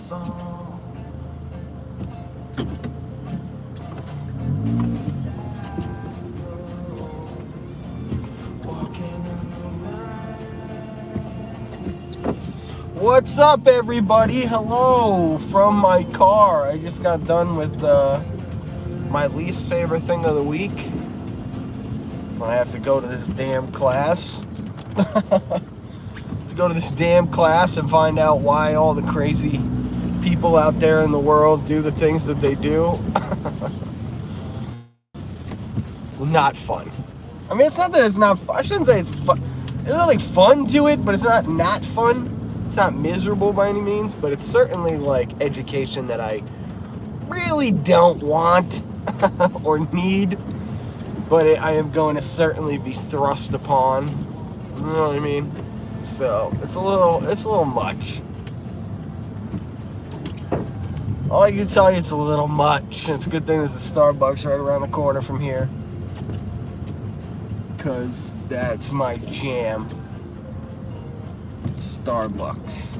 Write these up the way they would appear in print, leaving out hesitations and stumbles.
song. What's up, everybody? Hello from my car. I just got done with my least favorite thing of the week. I have to go to this damn class. To go to this damn class and find out why all the crazy people out there in the world do the things that they do. It's not fun. I mean, it's not that it's not fun. I shouldn't say it's fun. There's like fun to it, but it's not fun. It's not miserable by any means, but it's certainly like education that I really don't want or need. But I am going to certainly be thrust upon. You know what I mean? So it's a little much. All I can tell you, it's a little much. It's a good thing there's a Starbucks right around the corner from here, because that's my jam. Starbucks.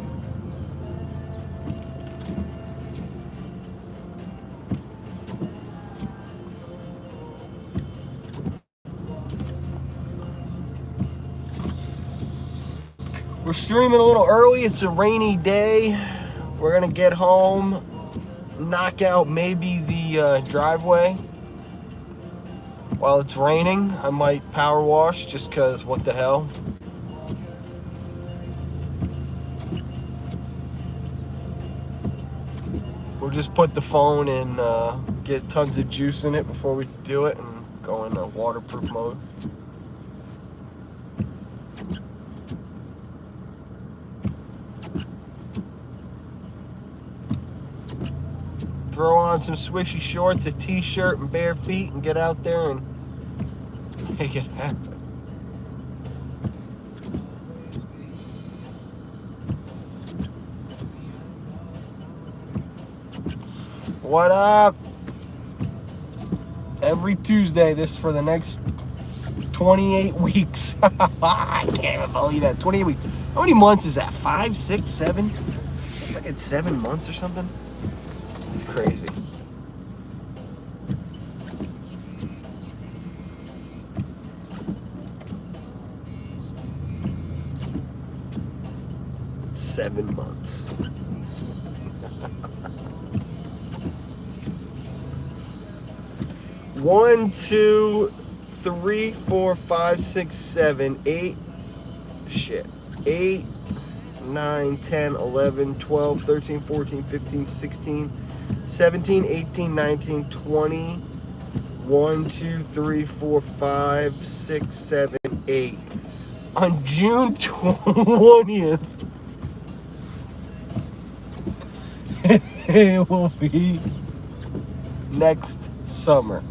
We're streaming a little early. It's a rainy day. We're gonna get home, knock out maybe the driveway while it's raining. I might power wash just because what the hell. We'll just put the phone in, get tons of juice in it before we do it, and go in waterproof mode. Throw on some swishy shorts, a t-shirt, and bare feet, and get out there and make it happen. What up? Every Tuesday, this for the next 28 weeks. I can't even believe that. 28 weeks. How many months is that? 5, 6, 7? Looks like it's 7 months or something. It's crazy. Seven months. One, 2, 3, 4, 5, 6, 7, 8. Shit. 8, 9, 10, 11, 12, 13, 14, 15, 16, 17, 18, 19, 20. 1, 2, 3, 4, 5, 6, 7, 8. On June 20th, it will be next summer.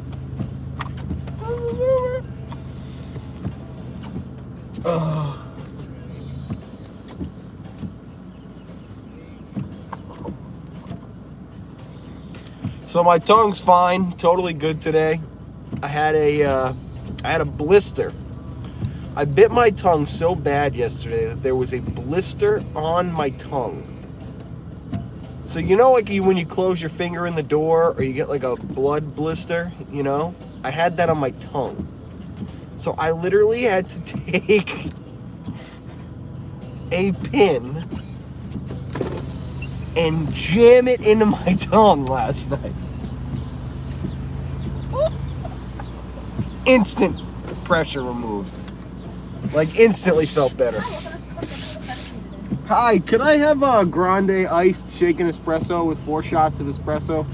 So my tongue's fine, totally good today. I had a blister. I bit my tongue so bad yesterday that there was a blister on my tongue. So you know, like when you close your finger in the door, or you get like a blood blister, you know? I had that on my tongue. So I literally had to take a pin and jam it into my tongue last night. Instant pressure removed. Like instantly felt better. Hi, could I have a grande iced shaken espresso with 4 shots of espresso?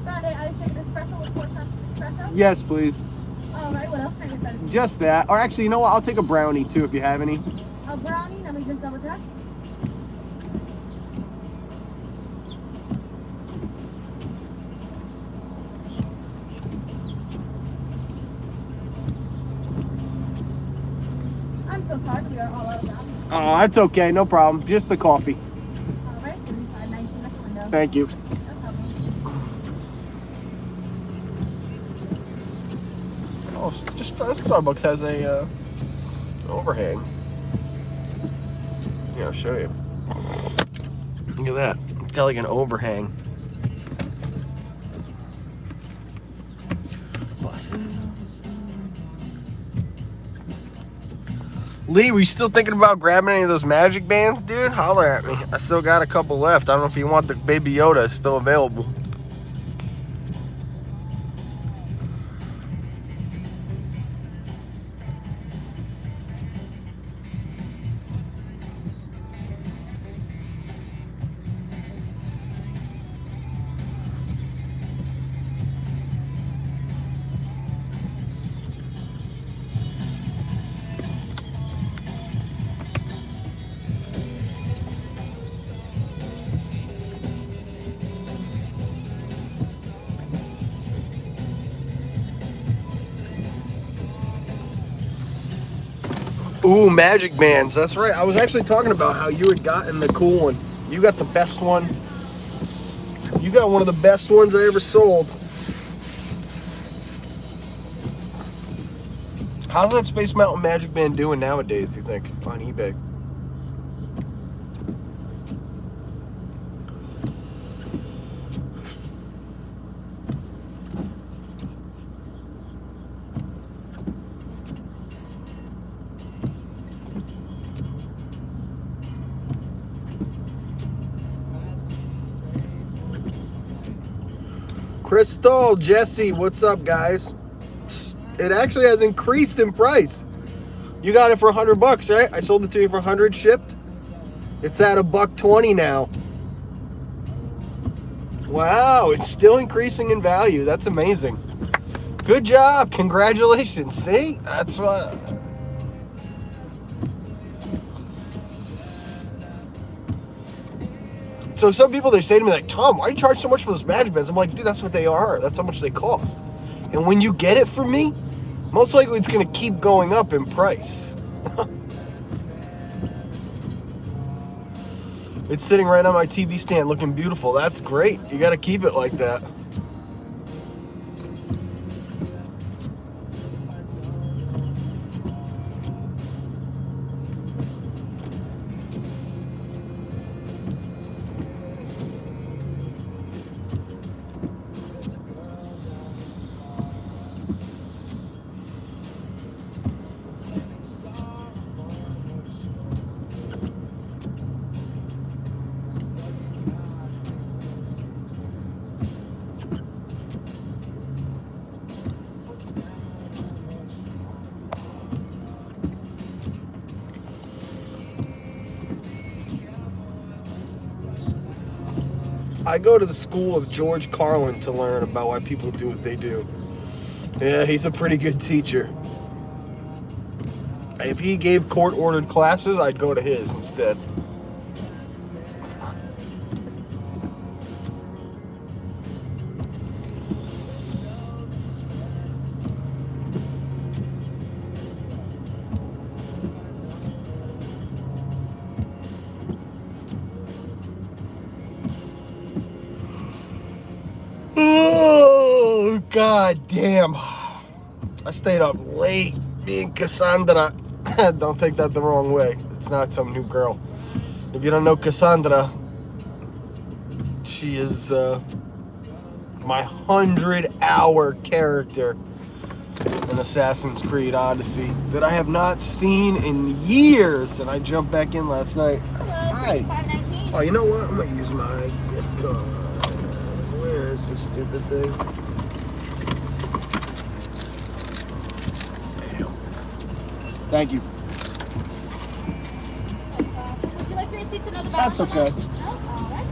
Grande iced shaken espresso with 4 shots of espresso? Yes, please. Alright, what else can I get that? Just that. Or actually, you know what? I'll take a brownie too if you have any. A brownie? Let me just double check. I'm so sorry, we are all out of that. Oh, that's okay. No problem. Just the coffee. Alright, 35.19 at the window. Thank you. No problem. Oh, just Starbucks has a overhang. Yeah, I'll show you. Look at that. Got like an overhang. Lee, were you still thinking about grabbing any of those magic bands, dude? Holler at me. I still got a couple left. I don't know if you want the Baby Yoda. It's still available. Ooh, magic bands. That's right. I was actually talking about how you had gotten the cool one. You got the best one. You got one of the best ones I ever sold. How's that Space Mountain Magic Band doing nowadays, you think, on eBay? Crystal, Jesse, what's up, guys? It actually has increased in price. You got it for $100, right? I sold it to you for $100 shipped. It's at $120 now. Wow, it's still increasing in value. That's amazing. Good job. Congratulations. See? That's what. So some people, they say to me, like, Tom, why do you charge so much for those magic bands? I'm like, dude, that's what they are. That's how much they cost. And when you get it from me, most likely it's going to keep going up in price. It's sitting right on my TV stand looking beautiful. That's great. You got to keep it like that. I go to the school of George Carlin to learn about why people do what they do. Yeah, he's a pretty good teacher. If he gave court-ordered classes, I'd go to his instead. Oh, god damn. I stayed up late. Me and Cassandra. Don't take that the wrong way. It's not some new girl. If you don't know Cassandra, she is my 100-hour character in Assassin's Creed Odyssey that I have not seen in years, and I jumped back in last night. Hi. 519. Oh, you know what? I'm gonna use my gift card. Where is this stupid thing? Thank you. Would you like your receipts and other That's balance? okay. No? All right.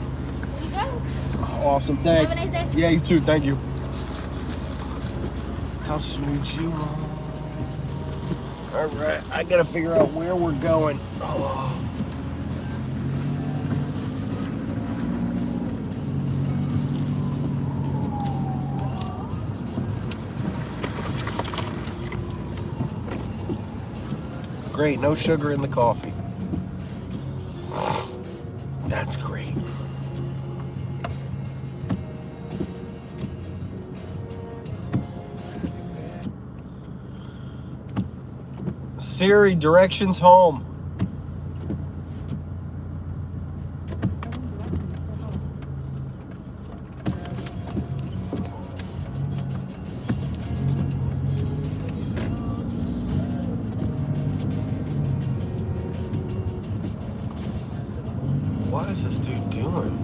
Here you go. Awesome, thanks. Have a nice day. Yeah, you too, thank you. How sweet you are. Alright, I gotta figure out where we're going. Oh. Great, no sugar in the coffee. That's great. Siri, directions home. doing?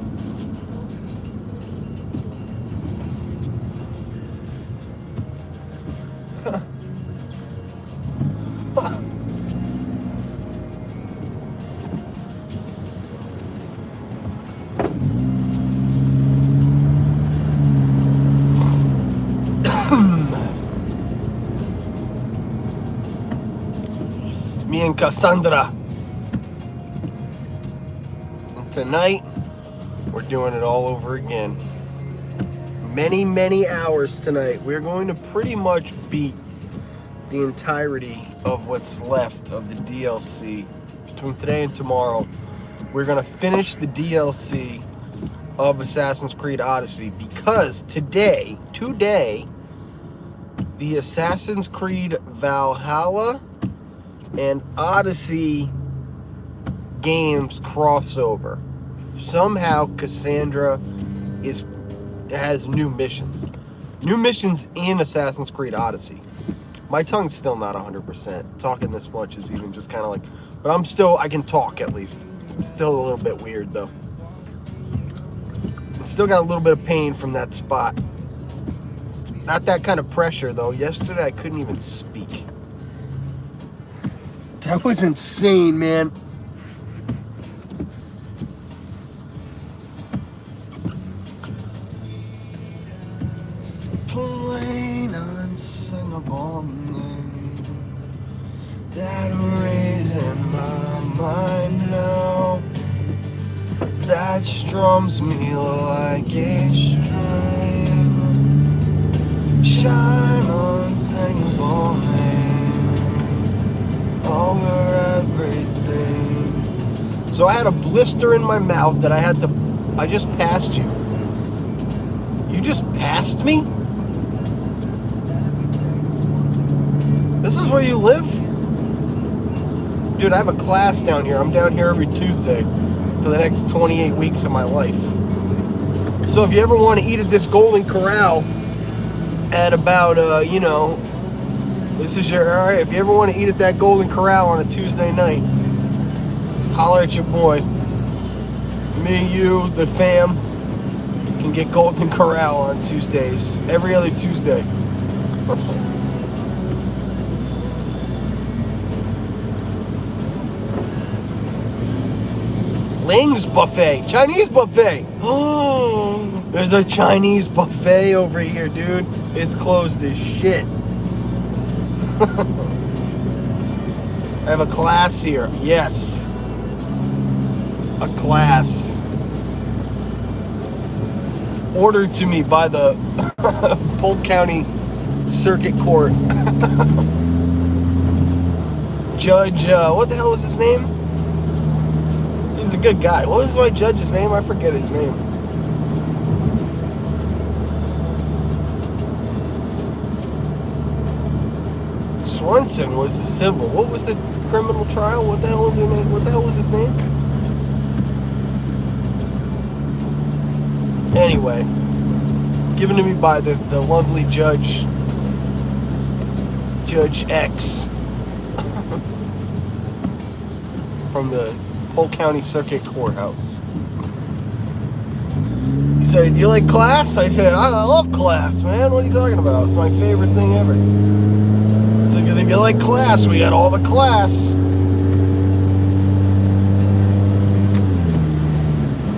Me and Cassandra. And tonight, we're doing it all over again. Many, many hours tonight. We're going to pretty much beat the entirety of what's left of the DLC. Between today and tomorrow, we're going to finish the DLC of Assassin's Creed Odyssey, because today, the Assassin's Creed Valhalla and Odyssey games crossover. Somehow Cassandra has new missions. New missions in Assassin's Creed Odyssey. My tongue's still not 100%. Talking this much is even just kind of like, but I can talk at least. It's still a little bit weird though. Still got a little bit of pain from that spot. Not that kind of pressure though. Yesterday I couldn't even speak. That was insane, man. Plain unsingable name that raised in my mind now, that strums me like a string. Shine unsingable name over everything. So I had a blister in my mouth that I just passed you. You just passed me? This is where you live? Dude, I have a class down here. I'm down here every Tuesday for the next 28 weeks of my life. So if you ever want to eat at this Golden Corral at about, this is your, alright, if you ever want to eat at that Golden Corral on a Tuesday night, holler at your boy. Me, you, the fam can get Golden Corral on Tuesdays, every other Tuesday. Ling's buffet, Chinese buffet. Oh, there's a Chinese buffet over here, dude. It's closed as shit. I have a class here. Yes, a class ordered to me by the Polk County Circuit Court. Judge, what the hell was his name? He's a good guy. What was my judge's name? I forget his name. Swanson was the civil. What was the criminal trial? What the hell was his name? What the hell was his name? Anyway, given to me by the lovely Judge X from the Polk County Circuit Courthouse. He said, "You like class?" I said, I love class, man. What are you talking about? It's my favorite thing ever. So because if you like class, we got all the class.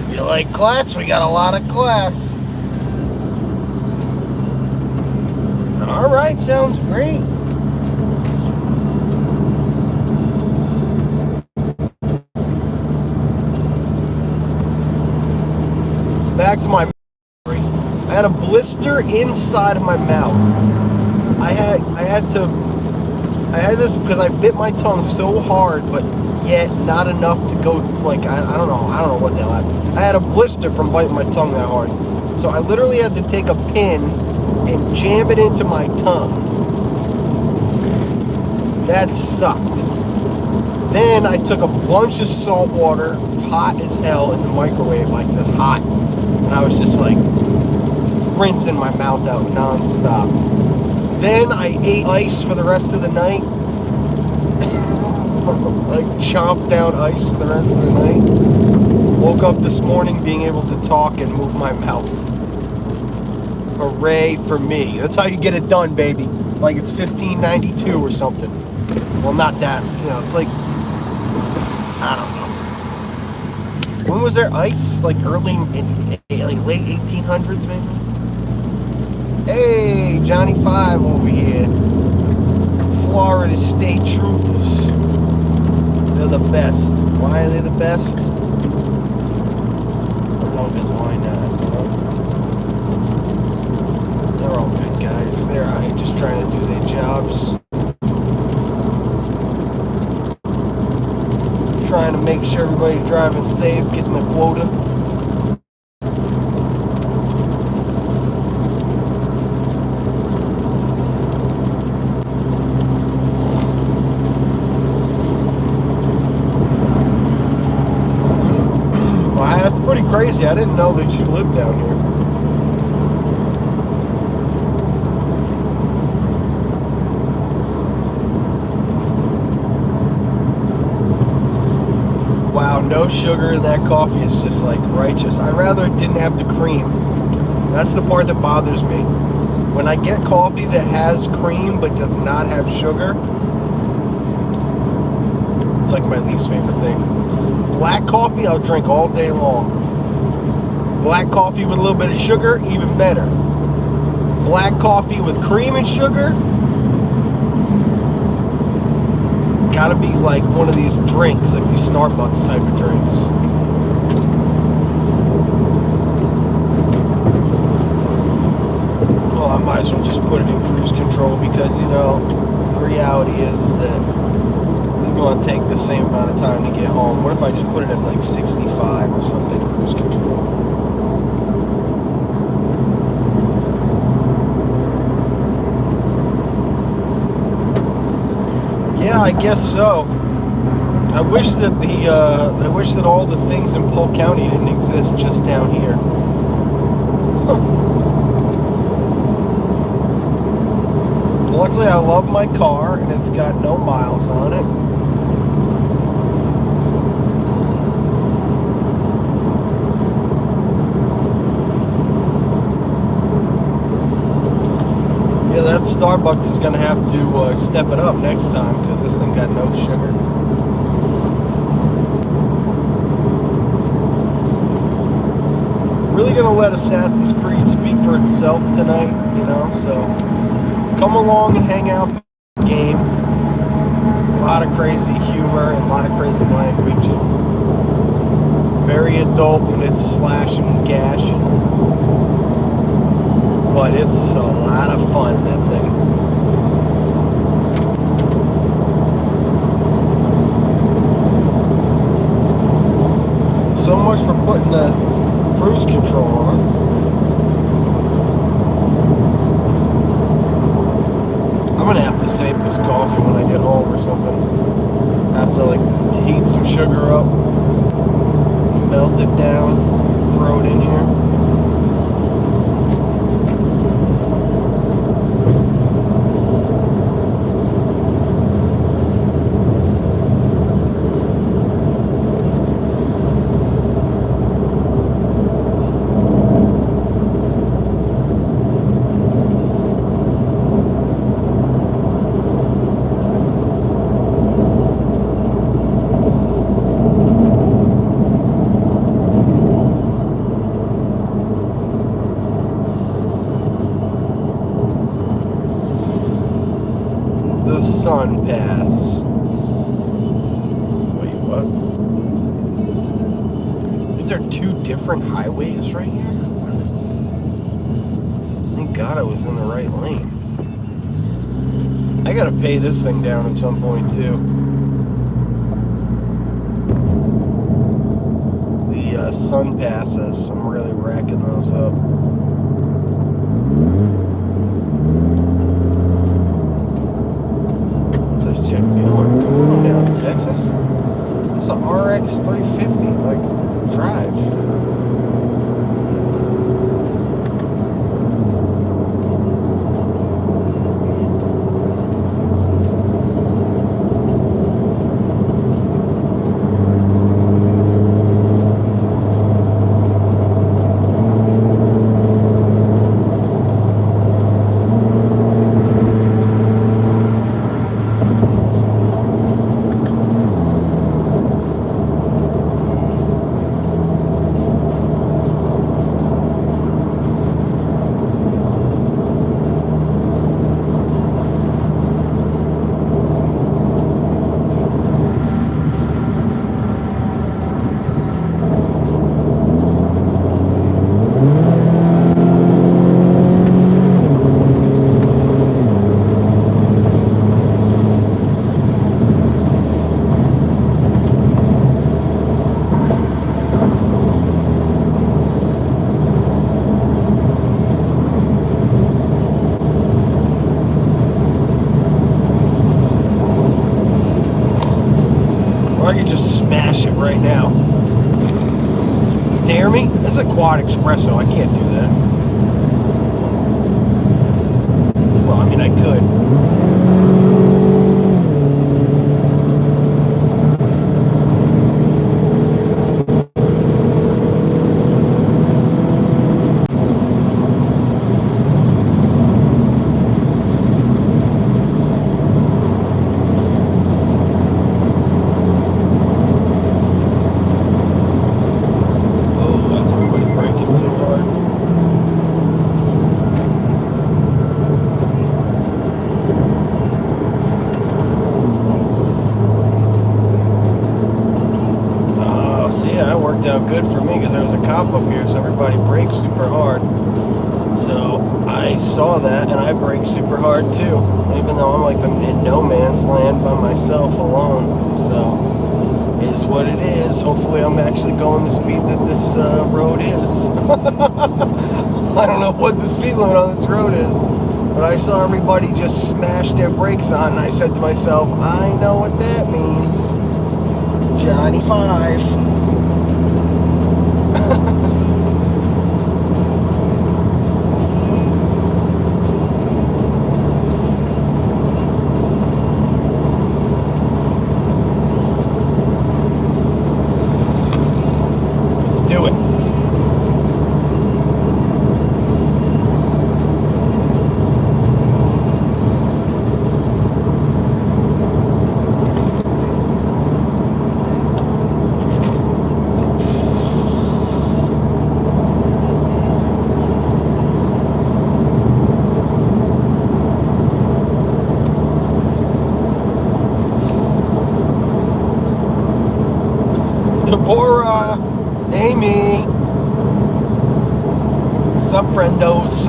If you like class, we got a lot of class. All right, sounds great. Back to my memory. I had a blister inside of my mouth. I had this because I bit my tongue so hard, but yet not enough to go like I don't know what the hell happened. I had a blister from biting my tongue that hard. So I literally had to take a pin and jam it into my tongue. That sucked. Then I took a bunch of salt water, hot as hell, in the microwave, like just hot. And I was just like rinsing my mouth out non-stop. Then I ate ice for the rest of the night. Like chomped down ice for the rest of the night. Woke up this morning being able to talk and move my mouth. Hooray for me. That's how you get it done, baby. Like it's 1592 or something. Well, not that. You know, it's like, I don't know. When was there ice? Like early, like late 1800s maybe? Hey, Johnny 5 over here. Florida State Troopers. They're the best. Why are they the best? Because why not? You know? They're all good guys. They're out here just trying to do their jobs. Trying to make sure everybody's driving safe, getting the quota. Crazy. I didn't know that you lived down here. Wow, no sugar in that coffee is just like righteous. I'd rather it didn't have the cream. That's the part that bothers me. When I get coffee that has cream but does not have sugar, it's like my least favorite thing. Black coffee I'll drink all day long. Black coffee with a little bit of sugar, even better. Black coffee with cream and sugar, gotta be like one of these drinks, like these Starbucks type of drinks. Well, I might as well just put it in cruise control because, you know, the reality is that it's going to take the same amount of time to get home. What if I just put it at like 65 or something, cruise control? Yeah, I guess so. I wish that all the things in Polk County didn't exist just down here. Luckily, I love my car and it's got no miles on it. That Starbucks is going to have to step it up next time because this thing got no sugar. Really going to let Assassin's Creed speak for itself tonight, you know, so come along and hang out for the game. A lot of crazy humor and a lot of crazy language. Very adult when it's slashing and gashing. But it's a lot of fun, that thing. So much for putting the cruise control on. I'm gonna have to save this coffee when I get home or something. I have to like heat some sugar up, melt it down, throw it in here. Sun Pass. Wait, what? Is there two different highways right here? Thank God I was in the right lane. I gotta pay this thing down at some point too. The Sun Passes, I'm really racking those up. Check me on. Come on down, Texas. It's an RX 350. Like, drive. This is a quad espresso. I can't do that. Well, I mean, I could. Good for me because there was a cop up here, so everybody brakes super hard. So I saw that and I brake super hard too, even though I'm like in no man's land by myself alone. So it is what it is. Hopefully I'm actually going the speed that this road is. I don't know what the speed limit on this road is, but I saw everybody just smash their brakes on and I said to myself, I know what that means. Johnny 5. Deborah, Amy, sup friendos.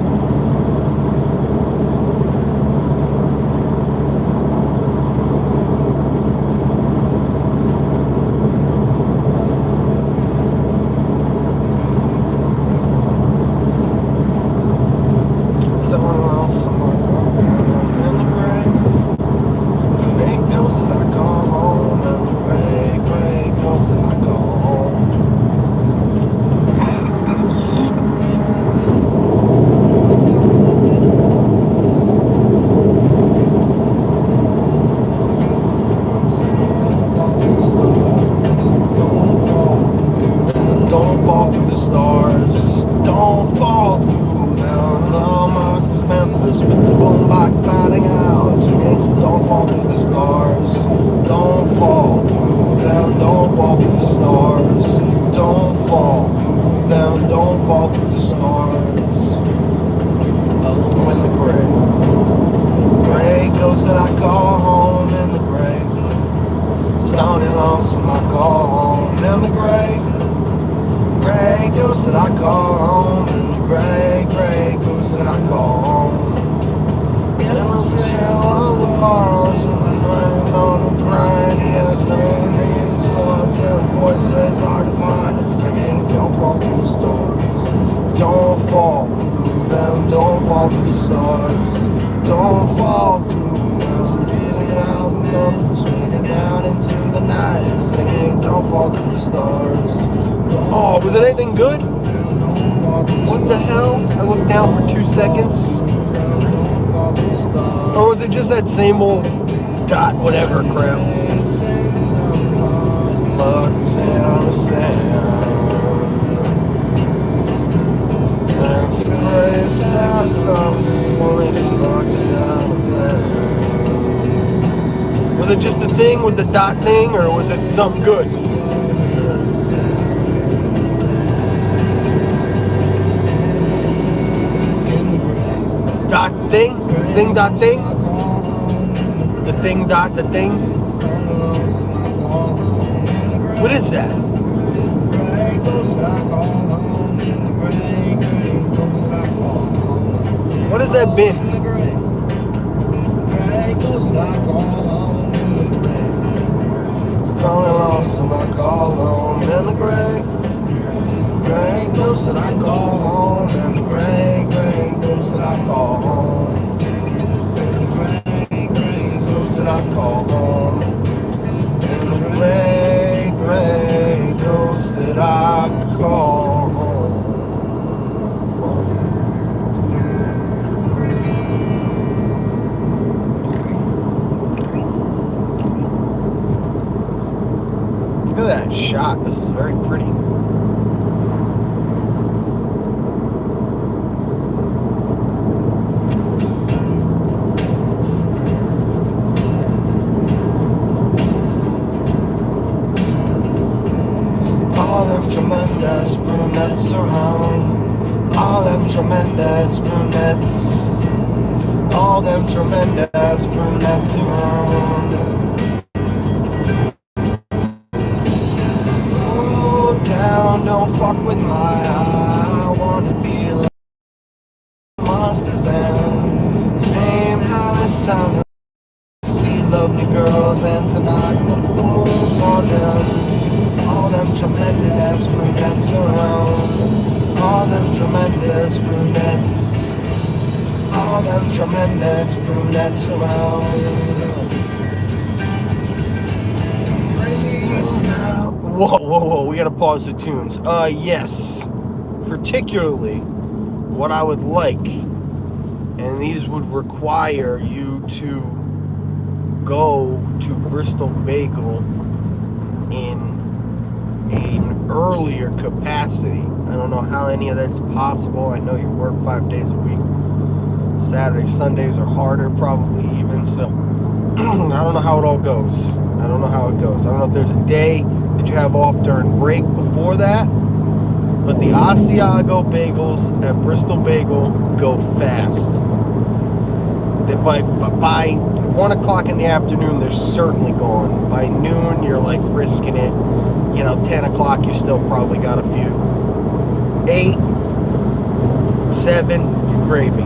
Oh, was it anything good? What the hell? I looked down for 2 seconds. Or was it just that same old dot whatever crap? Was it just the thing with the dot thing, or was it something good? Dot thing? Thing dot thing? The thing dot the thing? What is that? What has that been? Stone and lonesome, I call home in the gray. Gray ghost that I call home in the gray. Gray ghost that I call home. Gray ghost that I call home. In the gray ghost that I call home. shot. This is very pretty. All them tremendous brunettes around. All them tremendous brunettes. All them tremendous brunettes around. Slow down, don't fuck with my eye. I want to be like monsters and same how it's time to see lovely girls and tonight put the moves on them. All them tremendous brunettes around. All them tremendous brunettes. All them tremendous brunettes around. Whoa, we gotta pause the tunes. Yes. Particularly, what I would like, and these would require you to go to Bristol Bagel in an earlier capacity. I don't know how any of that's possible. I know you work 5 days a week. Saturdays, Sundays are harder probably even, so I don't know how it all goes. I don't know if there's a day that you have off during break before that, but the Asiago bagels at Bristol Bagel go fast. By 1 o'clock in the afternoon, they're certainly gone. By noon, you're like risking it. 10 o'clock, you still probably got a few. 8, 7, you're gravy.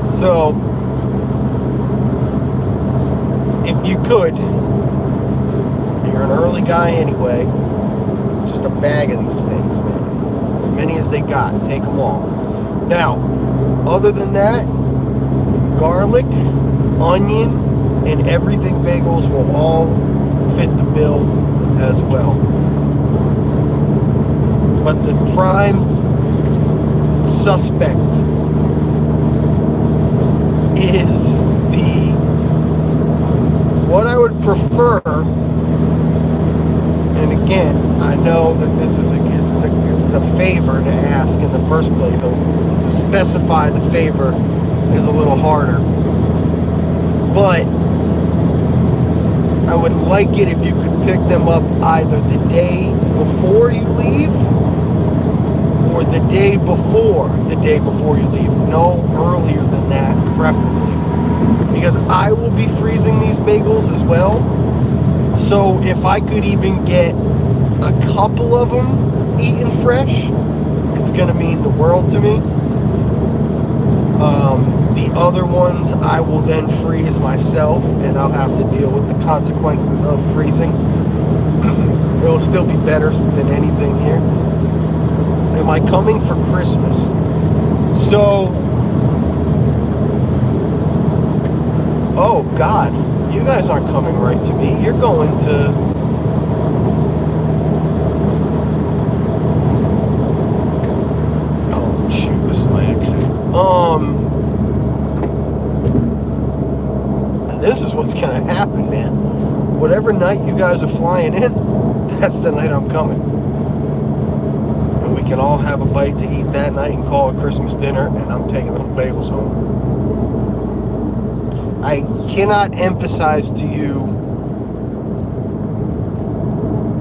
So, if you could, you're an early guy anyway, just a bag of these things, man. As many as they got, take them all. Now, other than that, garlic, onion, and everything bagels will all fit the bill as well. But the prime suspect is what I would prefer, and again, I know that this is a favor to ask in the first place, so to specify the favor is a little harder, but I would like it if you could pick them up either the day before you leave or the day before you leave. No earlier than that, preferably. Because I will be freezing these bagels as well. So if I could even get a couple of them eaten fresh, it's going to mean the world to me. The other ones I will then freeze myself, and I'll have to deal with the consequences of freezing. It'll still be better than anything here. Am I coming for Christmas? So, oh God, you guys aren't coming right to me. You're going to... Oh shoot, this is my exit. This is what's gonna happen, man. Whatever night you guys are flying in, that's the night I'm coming. And we can all have a bite to eat that night and call it Christmas dinner, and I'm taking the bagels home. I cannot emphasize to you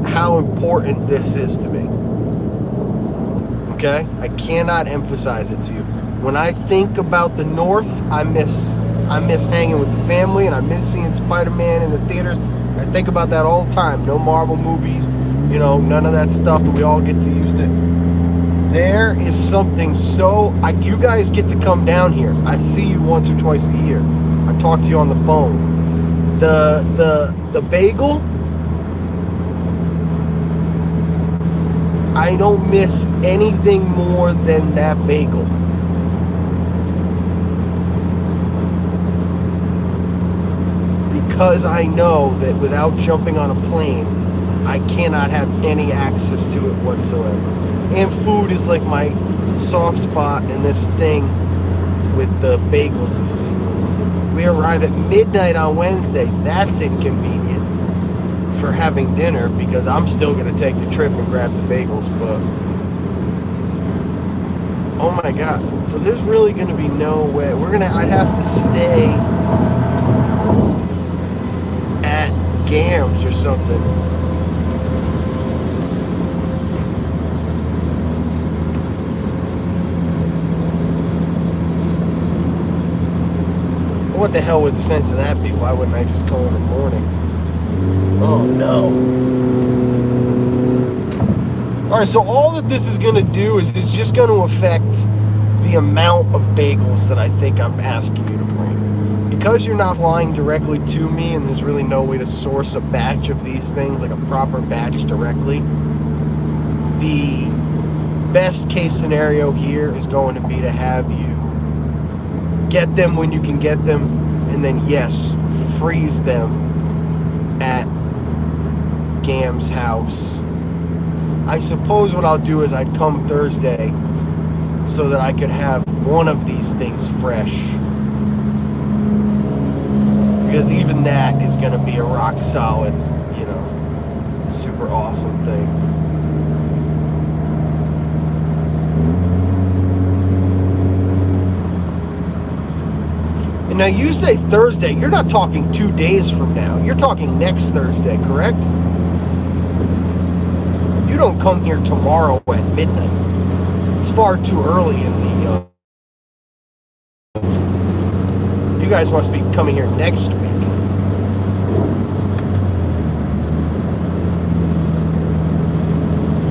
how important this is to me. Okay? I cannot emphasize it to you. When I think about the North, I miss hanging with the family, and I miss seeing Spider-Man in the theaters. I think about that all the time. No Marvel movies, none of that stuff that we all get to use to. There is something you guys get to come down here. I see you once or twice a year. I talk to you on the phone. The bagel, I don't miss anything more than that bagel. Because I know that without jumping on a plane, I cannot have any access to it whatsoever. And food is like my soft spot, and this thing with the bagels is, we arrive at midnight on Wednesday. That's inconvenient. for having dinner because I'm still gonna take the trip and grab the bagels, but oh my god, so there's really gonna be no way. I'd have to stay at Gams or something. What the hell would the sense of that be? Why wouldn't I just go in the morning? Oh no. Alright, so all that this is going to do is it's just going to affect the amount of bagels that I think I'm asking you to bring. Because you're not flying directly to me and there's really no way to source a batch of these things, like a proper batch directly, the best case scenario here is going to be to have you get them when you can get them, and then yes, freeze them at Gam's house. I suppose what I'll do is I'd come Thursday so that I could have one of these things fresh, because even that is going to be a rock solid, you know, super awesome thing. Now you say Thursday, you're not talking 2 days from now. You're talking next Thursday, correct? You don't come here tomorrow at midnight. It's far too early in the... You guys must be coming here next week.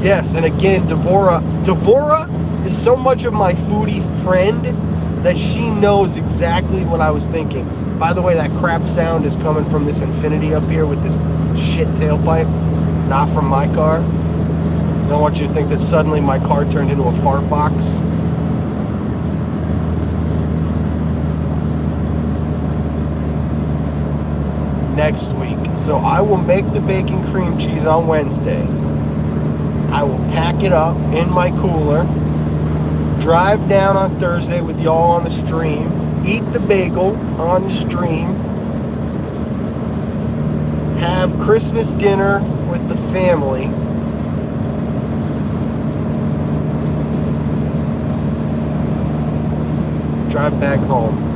Yes, and again, Devora is so much of my foodie friend that she knows exactly what I was thinking. By the way, that crap sound is coming from this Infinity up here with this shit tailpipe, not from my car. Don't want you to think that suddenly my car turned into a fart box. Next week. So I will make the bacon cream cheese on Wednesday. I will pack it up in my cooler, drive down on Thursday with y'all on the stream, eat the bagel on the stream, have Christmas dinner with the family, drive back home.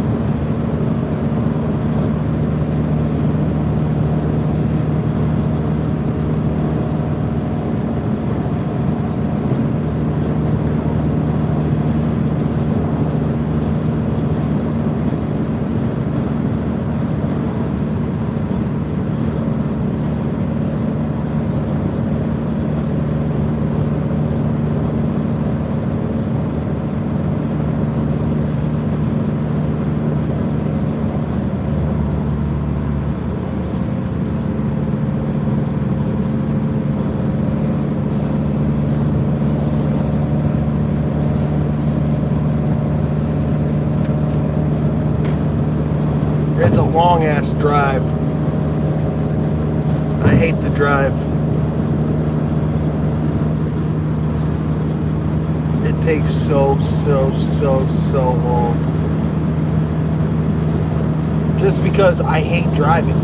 It's a long ass drive. I hate the drive. It takes so long. Just because I hate driving.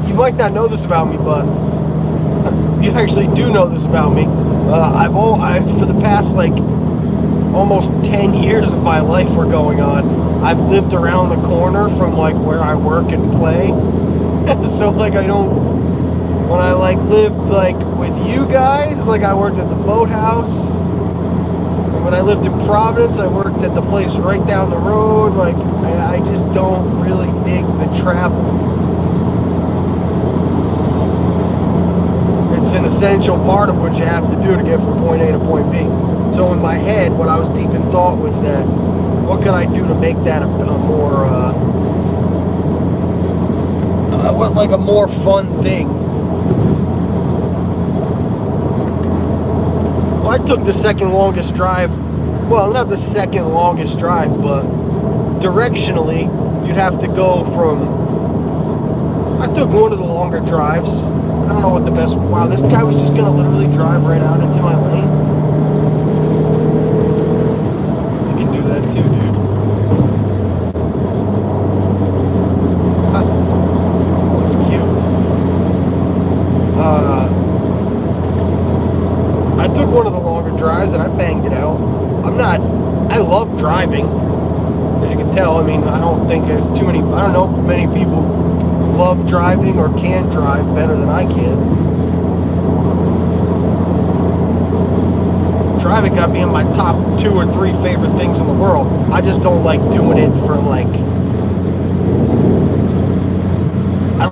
You might not know this about me, but you actually do know this about me. I've for the past like almost 10 years of my life were going on, I've lived around the corner from like where I work and play. So like when I like lived like with you guys, like I worked at the boathouse. And when I lived in Providence, I worked at the place right down the road. Like I just don't really dig the travel. It's an essential part of what you have to do to get from point A to point B. So in my head, what I was deep in thought was that, what could I do to make that a more, like a more fun thing? Well, I took the second longest drive. Well, not the second longest drive, but directionally, you'd have to go from. I took one of the longer drives. I don't know what the best. Wow, this guy was just gonna literally drive right out into my lane. I can do that too, dude. That was cute. I love driving, as you can tell. I mean, I don't think there's too many, I don't know many people love driving or can drive better than I can. Driving got me in my top 2 or 3 favorite things in the world. I just don't like doing it for like, I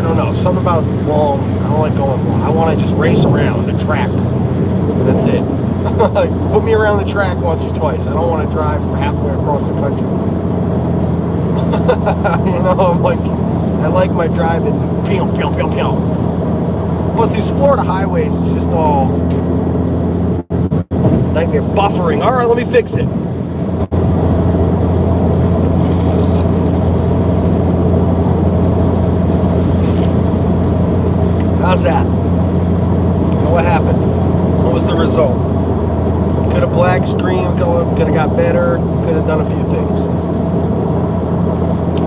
don't know, something about long. I don't like going long. I want to just race around the track. That's it. Put me around the track once or twice. I don't want to drive halfway across the country. You know, I like my driving. Pew, pew, pew, pew. Plus, these Florida highways, it's just all nightmare buffering. All right, let me fix it. How's that? What happened? What was the result? Could have black screen, could have got better, could have done a few things.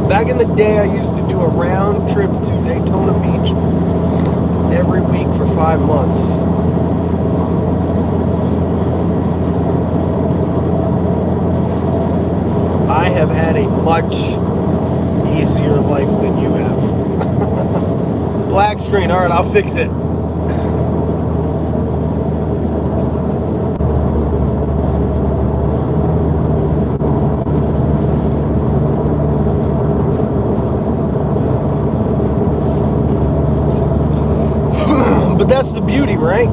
Back in the day, I used to do a round trip to Daytona Beach every week for 5 months. I have had a much easier life than you have. Black screen, all right, I'll fix it. But that's the beauty, right?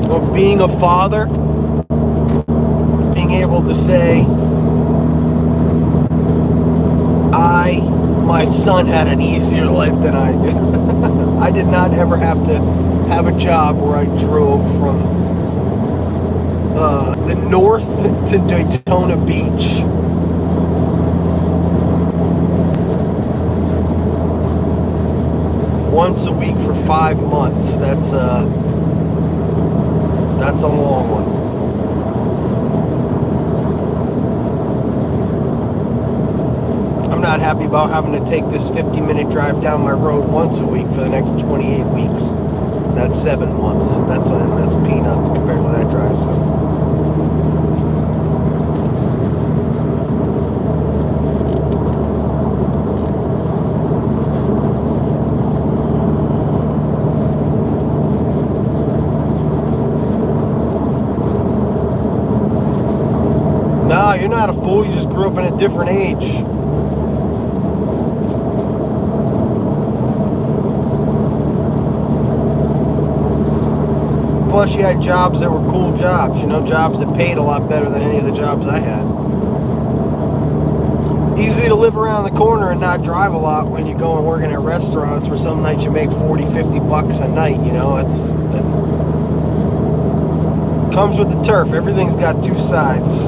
Of being a father, being able to say, my son had an easier life than I did. I did not ever have to have a job where I drove from the north to Daytona Beach. Once a week for 5 months. That's a long one. I'm not happy about having to take this 50-minute drive down my road once a week for the next 28 weeks. That's 7 months. That's peanuts compared to that drive. So. No, you're not a fool. You just grew up in a different age. Plus, you had jobs that were cool jobs, you know, jobs that paid a lot better than any of the jobs I had. Easy to live around the corner and not drive a lot when you go and working at restaurants where some nights you make 40, 50 bucks a night, you know, that's comes with the turf. Everything's got 2 sides.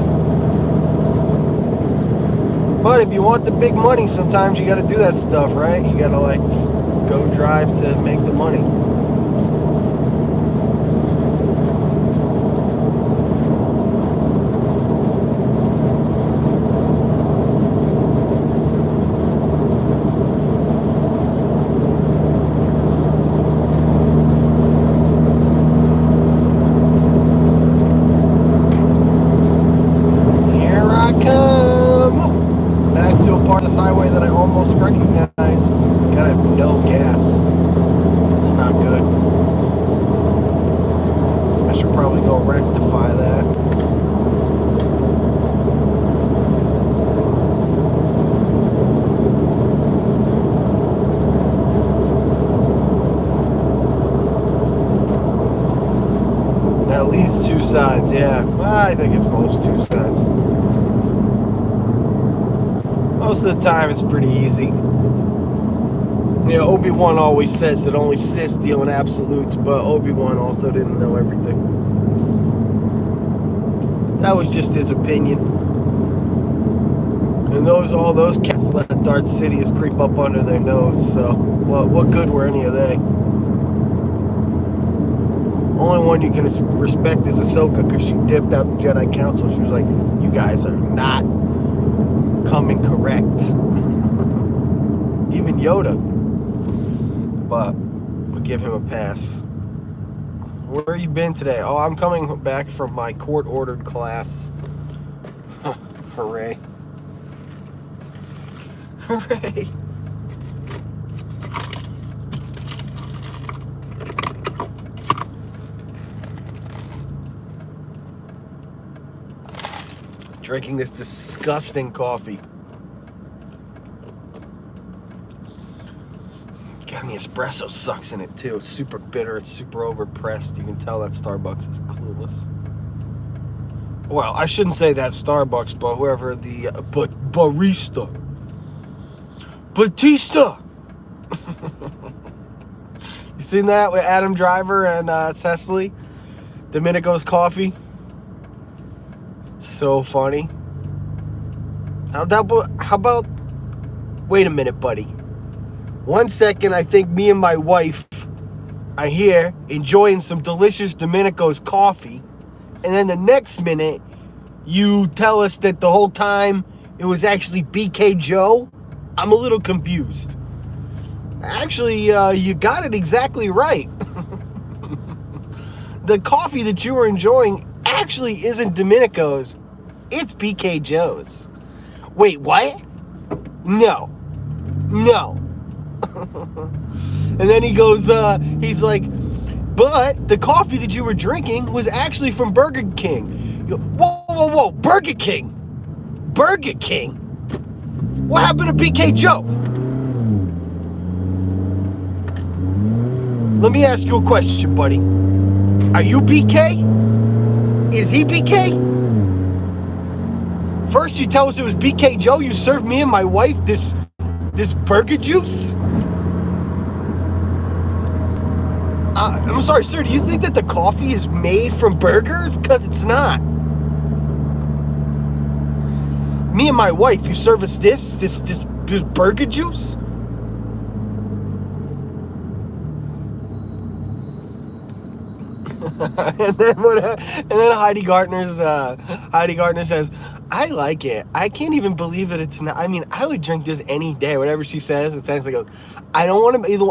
But if you want the big money, sometimes you got to do that stuff, right? You got to like go drive to make the money. Highway that I almost recognize. Gotta have no gas. It's not good. I should probably go rectify that. At least 2 sides, yeah. I think it's most 2 sides. Most of the time, it's pretty easy. Yeah, Obi-Wan always says that only Sith deal in absolutes, but Obi-Wan also didn't know everything. That was just his opinion. And all those cats let Darth Sidious creep up under their nose, so what good were any of they? Only one you can respect is Ahsoka, because she dipped out the Jedi Council. She was like, you guys are not coming correct. Even Yoda. But we'll give him a pass. Where you been today? Oh, I'm coming back from my court-ordered class. Hooray. Hooray. Drinking this disgusting coffee. God, the espresso sucks in it too. It's super bitter. It's super overpressed. You can tell that Starbucks is clueless. Well, I shouldn't say that Starbucks, but whoever the barista, Batista. You seen that with Adam Driver and Cecily? Domenico's coffee. So funny. How about? Wait a minute, buddy. 1 second, I think me and my wife are here enjoying some delicious Domenico's coffee, and then the next minute, you tell us that the whole time it was actually BK Joe. I'm a little confused. Actually, you got it exactly right. The coffee that you were enjoying actually isn't Domenico's. It's BK Joe's. Wait, what? No. And then he goes, he's like, but the coffee that you were drinking was actually from Burger King. You go, whoa, Burger King? Burger King? What happened to BK Joe? Let me ask you a question, buddy. Are you BK? Is he BK? First you tell us it was BK Joe. You served me and my wife this burger juice? I'm sorry, sir. Do you think that the coffee is made from burgers? Because it's not. Me and my wife, you serve us this burger juice? and then Heidi Gardner says, I like it. I can't even believe that it's not. I mean, I would drink this any day. Whatever she says, it sounds like I don't want to either.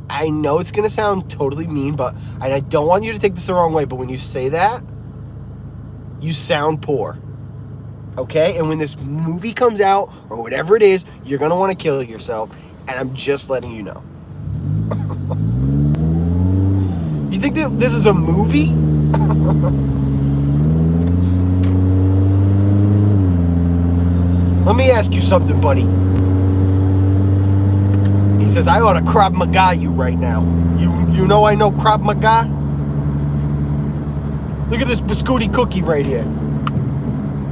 I know it's gonna sound totally mean, but I don't want you to take this the wrong way. But when you say that, you sound poor. Okay? And when this movie comes out or whatever it is, you're gonna want to kill yourself. And I'm just letting you know. You think that this is a movie? Let me ask you something, buddy. He says, I ought to Krav Maga you right now. You know I know Krav Maga? Look at this biscuity cookie right here.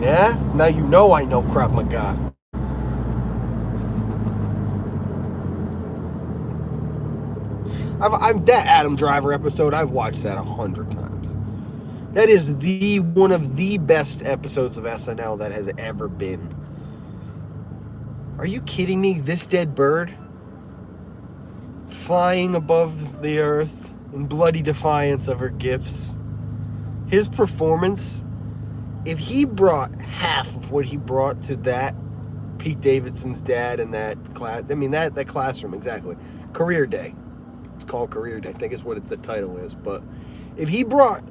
Yeah? Now you know I know Krav Maga. That Adam Driver episode, I've watched that 100 times. That is one of the best episodes of SNL that has ever been. Are you kidding me? This dead bird flying above the earth in bloody defiance of her gifts. His performance, if he brought half of what he brought to that Pete Davidson's dad and that class, I mean that classroom, exactly. Career Day. It's called Career Day, I think is what the title is. But if he brought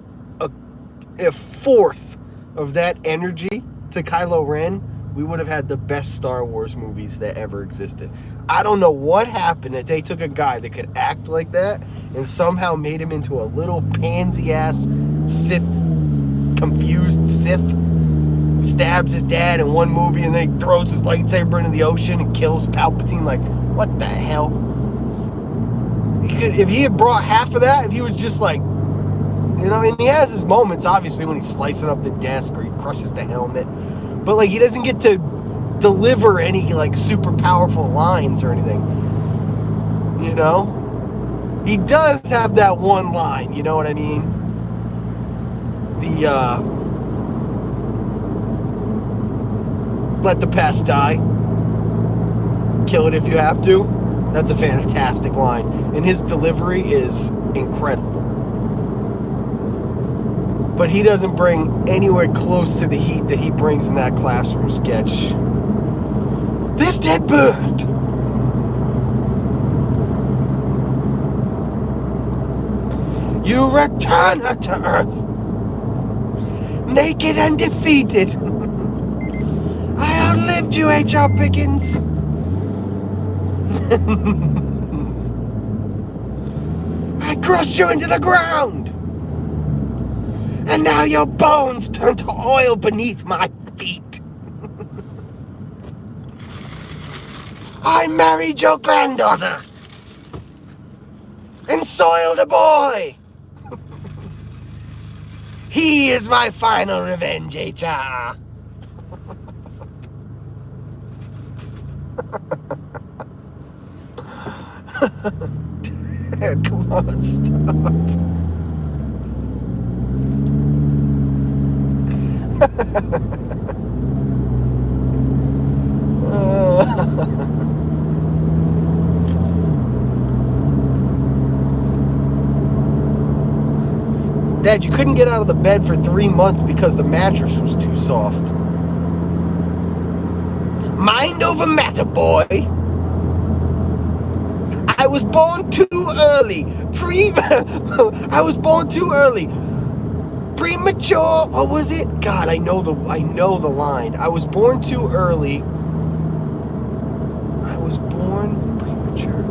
a fourth of that energy to Kylo Ren, we would have had the best Star Wars movies that ever existed. I don't know what happened that they took a guy that could act like that and somehow made him into a little pansy-ass Sith, confused Sith, who stabs his dad in one movie and then he throws his lightsaber into the ocean and kills Palpatine. Like, what the hell? If he had brought half of that, if he was just like, you know, and he has his moments, obviously, when he's slicing up the desk or he crushes the helmet. But, like, he doesn't get to deliver any, like, super powerful lines or anything. You know? He does have that one line, you know what I mean? Let the past die. Kill it if you have to. That's a fantastic line. And his delivery is incredible. But he doesn't bring anywhere close to the heat that he brings in that classroom sketch. This dead bird! You return her to Earth, naked and defeated. I outlived you, H.R. Pickens. I crushed you into the ground. And now your bones turn to oil beneath my feet. I married your granddaughter and soiled a boy. He is my final revenge, HR. Come on, stop. Dad, you couldn't get out of the bed for 3 months because the mattress was too soft. Mind over matter, boy. I was born too early. I was born too early. Premature. What was it? God, I know the line. I was born too early. I was born prematurely.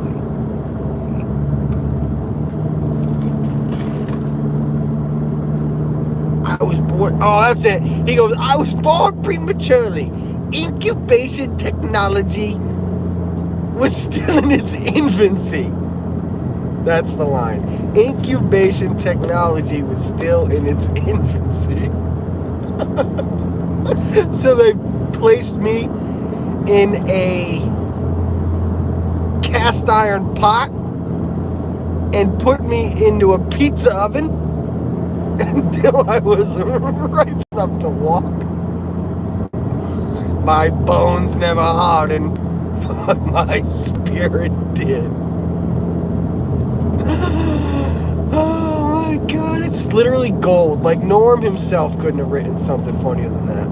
I was born. Oh, that's it. He goes, I was born prematurely. Incubation technology was still in its infancy. That's the line. Incubation technology was still in its infancy. So they placed me in a cast iron pot and put me into a pizza oven until I was ripe enough to walk. My bones never hardened, but my spirit did. Oh my God, it's literally gold. Like Norm himself couldn't have written something funnier than that.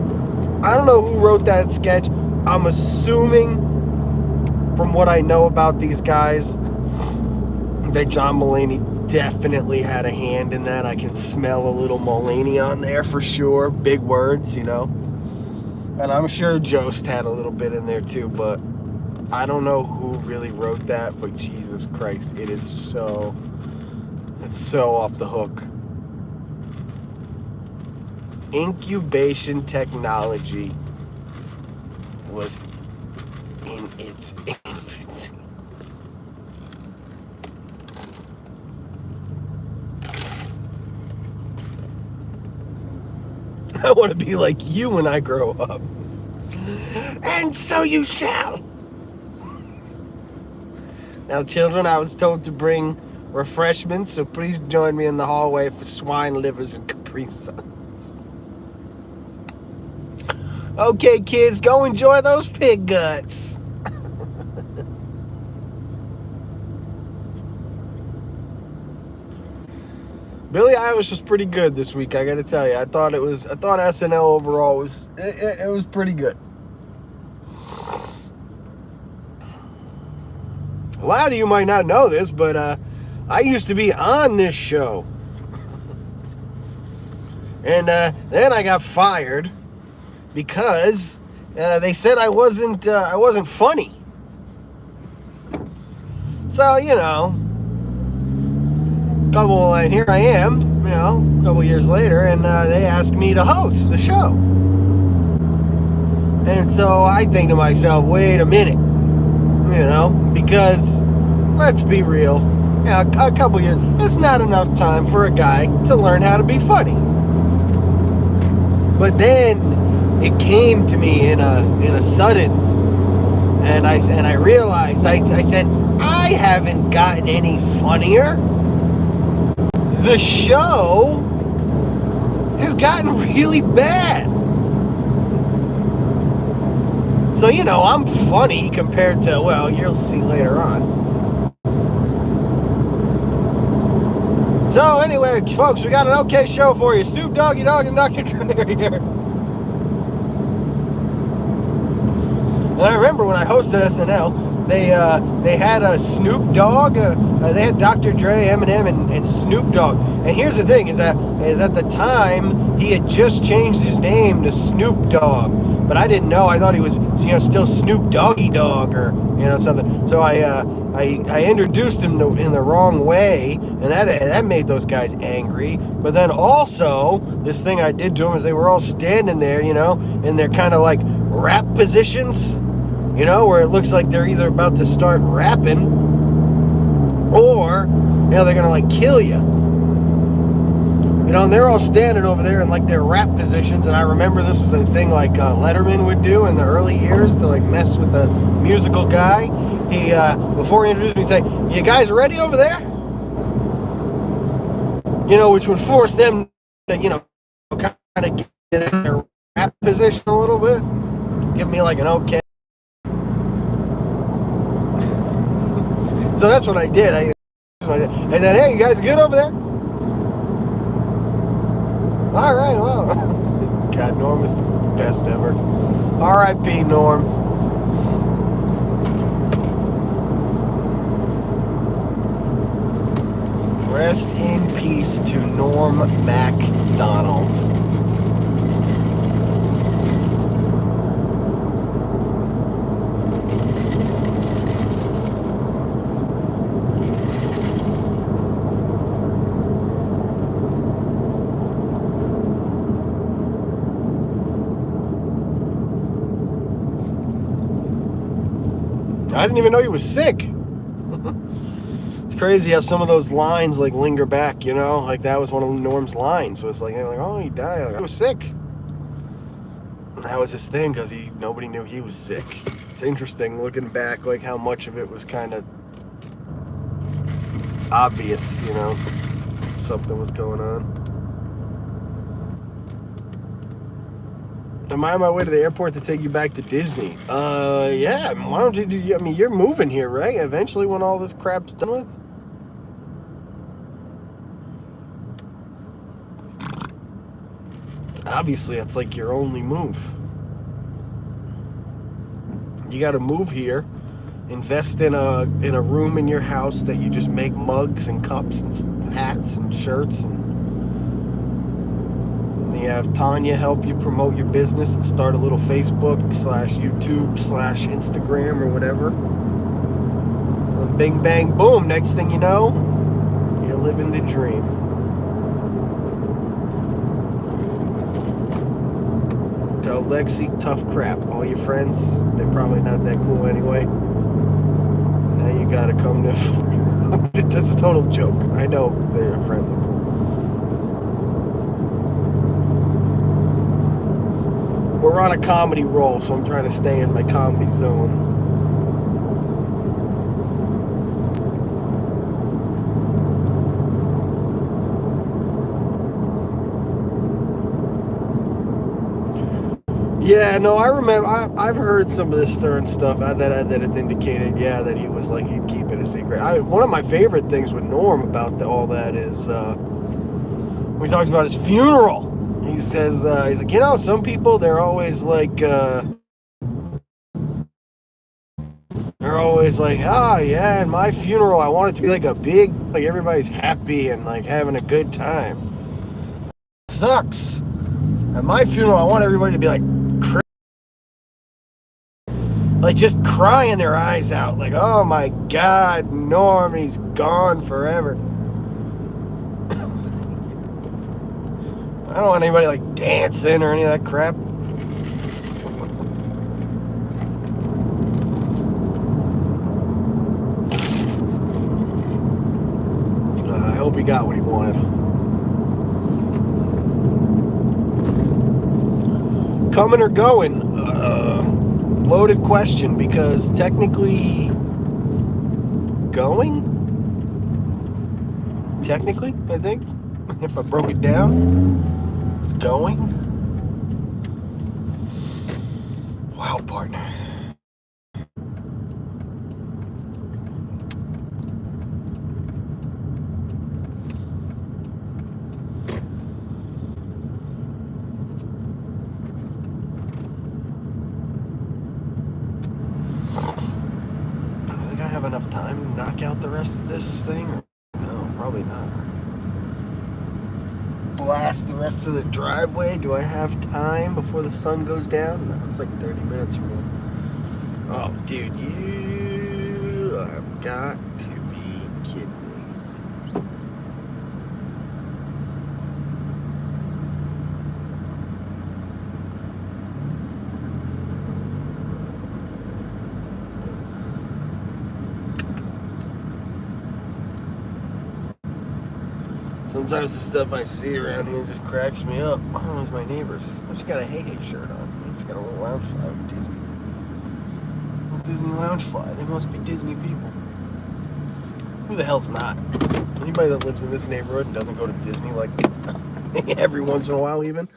I don't know who wrote that sketch. I'm assuming, from what I know about these guys, that John Mulaney definitely had a hand in that. I can smell a little Mulaney on there for sure. Big words, you know. And I'm sure Jost had a little bit in there too, but I don't know who really wrote that, but Jesus Christ, it's so off the hook. Incubation technology was in its infancy. I want to be like you when I grow up. And so you shall. Now, children, I was told to bring refreshments, so please join me in the hallway for swine livers and Capri Suns. Okay, kids, go enjoy those pig guts. Billie Eilish was pretty good this week, I gotta tell you. I thought SNL overall was it was pretty good. A lot of you might not know this, but I used to be on this show. And then I got fired because they said I wasn't funny. So, you know, and here I am, you know, a couple years later, and they asked me to host the show. And so I think to myself, wait a minute, you know, because let's be real, you know, a couple years, it's not enough time for a guy to learn how to be funny. But then it came to me in a sudden, and I realized, I said, I haven't gotten any funnier. The show has gotten really bad. So, you know, I'm funny compared to, well, you'll see later on. So, anyway, folks, we got an okay show for you. Snoop Doggy Dogg and Dr. Dre here. And I remember when I hosted SNL, they had a Snoop Dogg, they had Dr. Dre, Eminem, and Snoop Dogg. And here's the thing: is at the time he had just changed his name to Snoop Dogg, but I didn't know. I thought he was still Snoop Doggy Dogg or something. So I introduced him in the wrong way, and that made those guys angry. But then also this thing I did to them is they were all standing there, in their kind of like rap positions. Where it looks like they're either about to start rapping or, they're going to like kill you. And they're all standing over there in like their rap positions. And I remember this was a thing like Letterman would do in the early years to like mess with the musical guy. He, before he introduced me, he'd say, "You guys ready over there?" Which would force them to, kind of get in their rap position a little bit. Give me like an okay. So that's what I did. I said, "Hey, you guys good over there?" All right, well. God, Norm is the best ever. R.I.P. Norm. Rest in peace to Norm Macdonald. I didn't even know he was sick. It's crazy how some of those lines like linger back, like that was one of Norm's lines. So it's like, they're like, "Oh, he died. He was sick." And that was his thing because nobody knew he was sick. It's interesting looking back, like how much of it was kind of obvious, something was going on. Am I on my way to the airport to take you back to Disney? Yeah. Why don't you do? I mean, you're moving here, right? Eventually, when all this crap's done with. Obviously, that's like your only move. You got to move here, invest in a room in your house that you just make mugs and cups and hats and shirts and. You have Tanya help you promote your business and start a little Facebook/YouTube/Instagram or whatever. And bing, bang, boom. Next thing you know, you're living the dream. Tell Lexi, tough crap. All your friends, they're probably not that cool anyway. Now you gotta come to Florida. That's a total joke. I know they're friends are cool. We're on a comedy roll, so I'm trying to stay in my comedy zone. Yeah, no, I remember. I've heard some of this Stern stuff that it's indicated. Yeah, that he was like he'd keep it a secret. One of my favorite things with Norm about all that is when he talks about his funeral. He says, he's like, some people, they're always like, "Ah, yeah, at my funeral, I want it to be like like everybody's happy and like having a good time." Sucks. At my funeral, I want everybody to be like just crying their eyes out. Like, "Oh my God, Norm, he's gone forever." I don't want anybody like dancing or any of that crap. I hope he got what he wanted. Coming or going? Loaded question, because technically going? Technically, I think. If I broke it down. It's going. Wow, partner. out the rest of this thing? Or no, probably not. Blast the rest of the driveway. Do I have time before the sun goes down? No, it's like 30 minutes from now. Oh, dude, you have got to be kidding me. Sometimes the stuff I see around here just cracks me up. Oh, it's my neighbors. I just got a Hey Hey shirt on. He's got a little loungefly with Disney. Disney loungefly. They must be Disney people. Who the hell's not? Anybody that lives in this neighborhood and doesn't go to Disney like every once in a while even,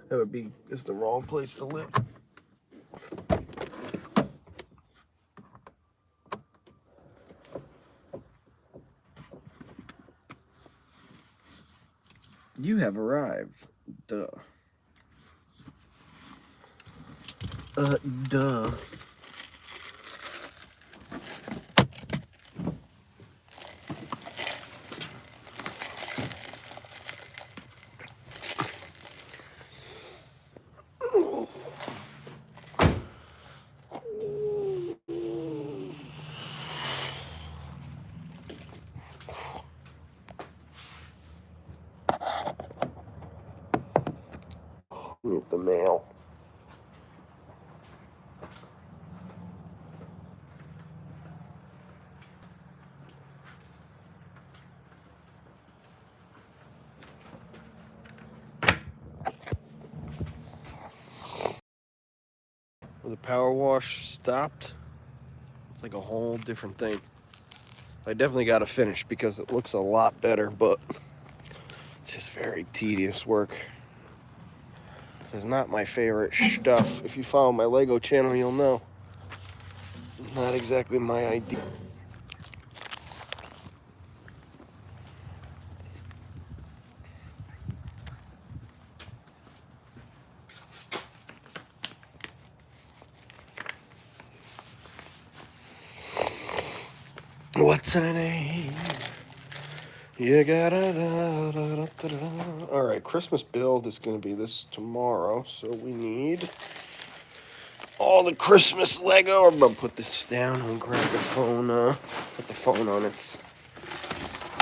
that would be just the wrong place to live. You have arrived. Duh. Duh. Get the mail. Where the power wash stopped, it's like a whole different thing. I definitely got to finish because it looks a lot better, but it's just very tedious work. It's not my favorite stuff. If you follow my Lego channel, you'll know. Not exactly my idea. What's her name? You gotta da, da, da, da, da. All right, Christmas build is going to be this tomorrow, so we need all the Christmas Lego. I'm gonna put this down and grab the phone. Put the phone on its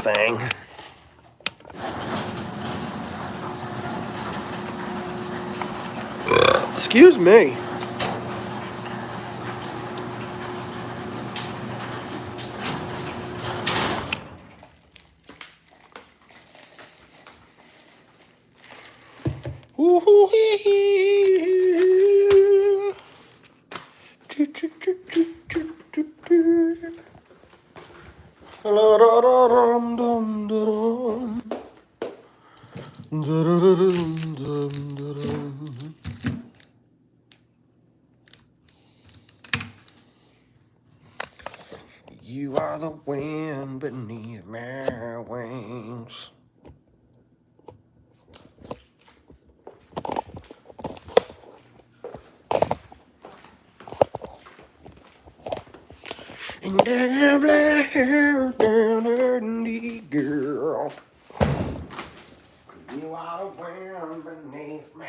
thing. Excuse me. You are the wind beneath my wings. And I'm like her down underneath, girl. You are the wind beneath my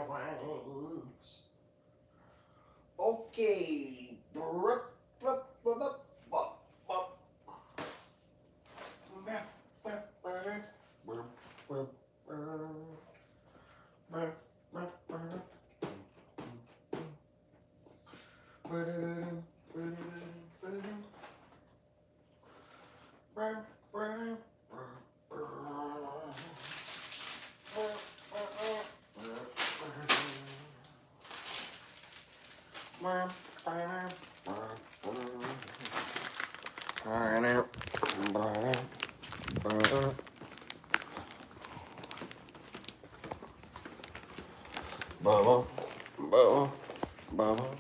wings. Okay. Bubble, bubble, bubble.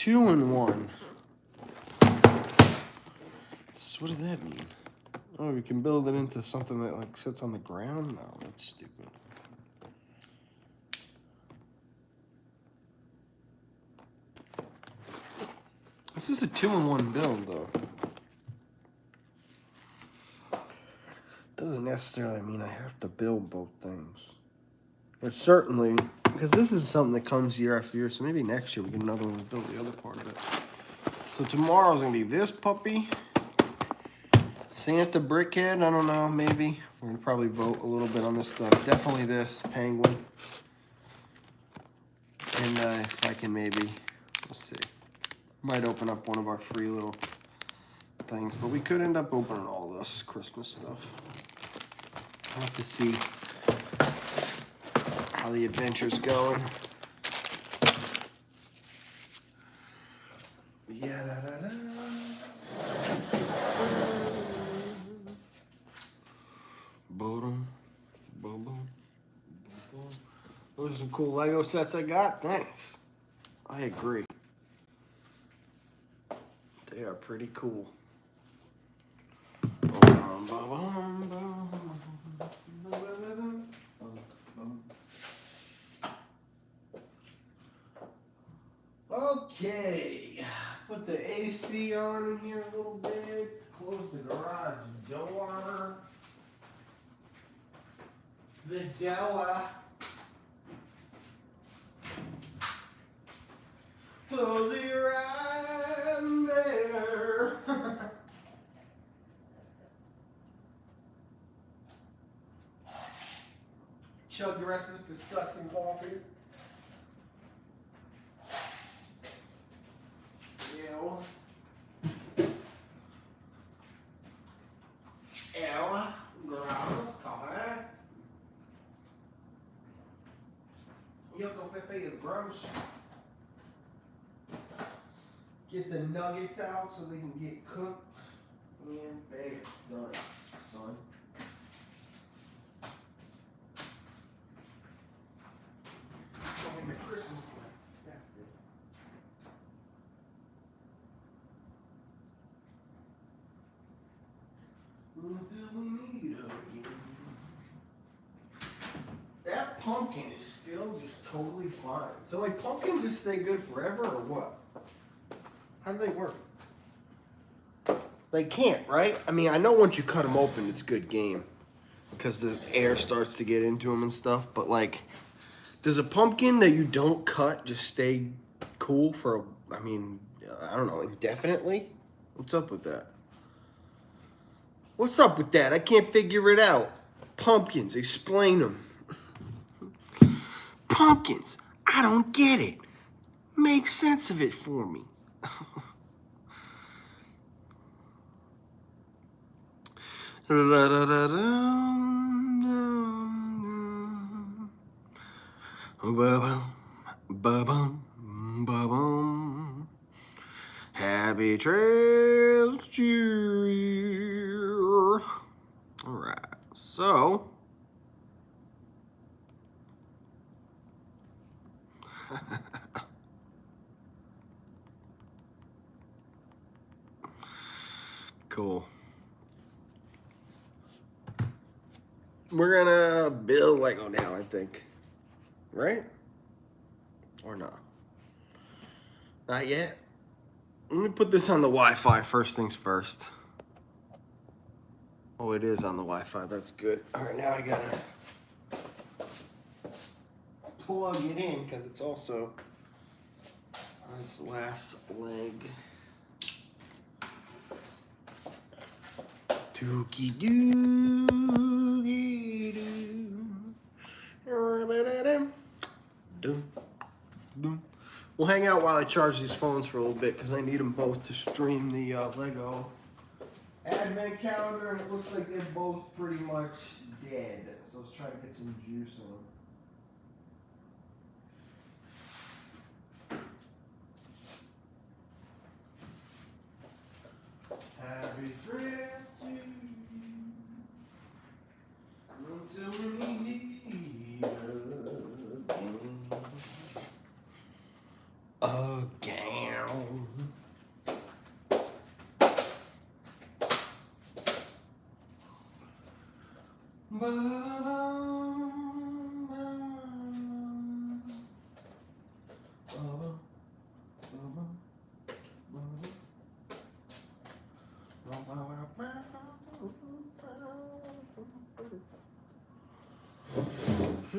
2-in-1. What does that mean? Oh, we can build it into something that like sits on the ground? No, that's stupid. This is a 2-in-1 build though. Doesn't necessarily mean I have to build both things. But certainly, because this is something that comes year after year, so maybe next year we get another one to build the other part of it. So tomorrow's gonna be this puppy. Santa Brickhead, I don't know, maybe. We're gonna probably vote a little bit on this stuff. Definitely this penguin. And if I can maybe, let's see. Might open up one of our free little things, but we could end up opening all this Christmas stuff. I'll have to see how the adventure's going. Yeah, da, da, da. Boom, boom, boom, boom. Those are some cool Lego sets I got. Thanks. I agree. They are pretty cool. Okay, put the AC on in here a little bit, close the garage door, the door, close it right there. Chug the rest of this disgusting coffee. Ew. Ew. Gross coffee. Yoko Pepe is gross. Get the nuggets out so they can get cooked. And bam, done, son. Showing the Christmas lights. Yeah. Until we meet again. That pumpkin is still just totally fine. So like pumpkins just stay good forever or what? How do they work? They can't, right? I mean, I know once you cut them open, it's good game. Because the air starts to get into them and stuff. But like, does a pumpkin that you don't cut just stay cool for, I mean, I don't know, indefinitely? What's up with that? What's up with that? I can't figure it out. Pumpkins, explain them. Pumpkins, I don't get it. Make sense of it for me. Happy trails to you. All right, so cool. We're gonna build Lego now, I think. Right? Or not? Not yet? Let me put this on the Wi-Fi first things first. Oh, it is on the Wi-Fi. That's good. All right, now I gotta plug it in because it's also on its last leg. Dookie dookie doo. We'll hang out while I charge these phones for a little bit because I need them both to stream the Lego Advent calendar, and it looks like they're both pretty much dead. So let's try to get some juice on. Happy Christmas until we meet again. Again. You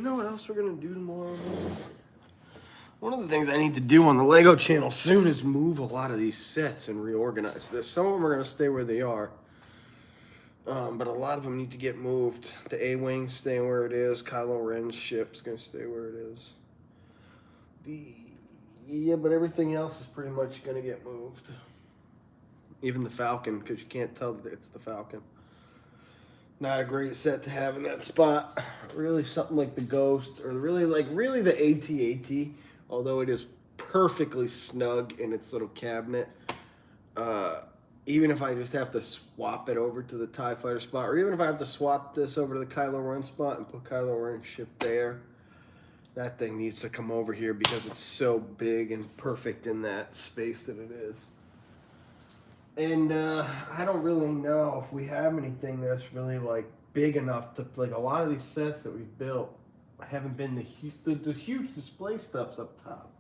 know what else we're gonna do tomorrow? One of the things I need to do on the Lego channel soon is move a lot of these sets and reorganize this. Some of them are gonna stay where they are, but a lot of them need to get moved. The A-Wing staying where it is. Kylo Ren's ship's gonna stay where it is. Yeah, but everything else is pretty much gonna get moved. Even the Falcon, because you can't tell that it's the Falcon. Not a great set to have in that spot. Really something like the Ghost, or really the AT-AT, although it is perfectly snug in its little cabinet. Even if I just have to swap it over to the TIE Fighter spot, or even if I have to swap this over to the Kylo Ren spot and put Kylo Ren's ship there, that thing needs to come over here because it's so big and perfect in that space that it is. And I don't really know if we have anything that's really like big enough to, like, a lot of these sets that we've built haven't been the huge display stuff's up top.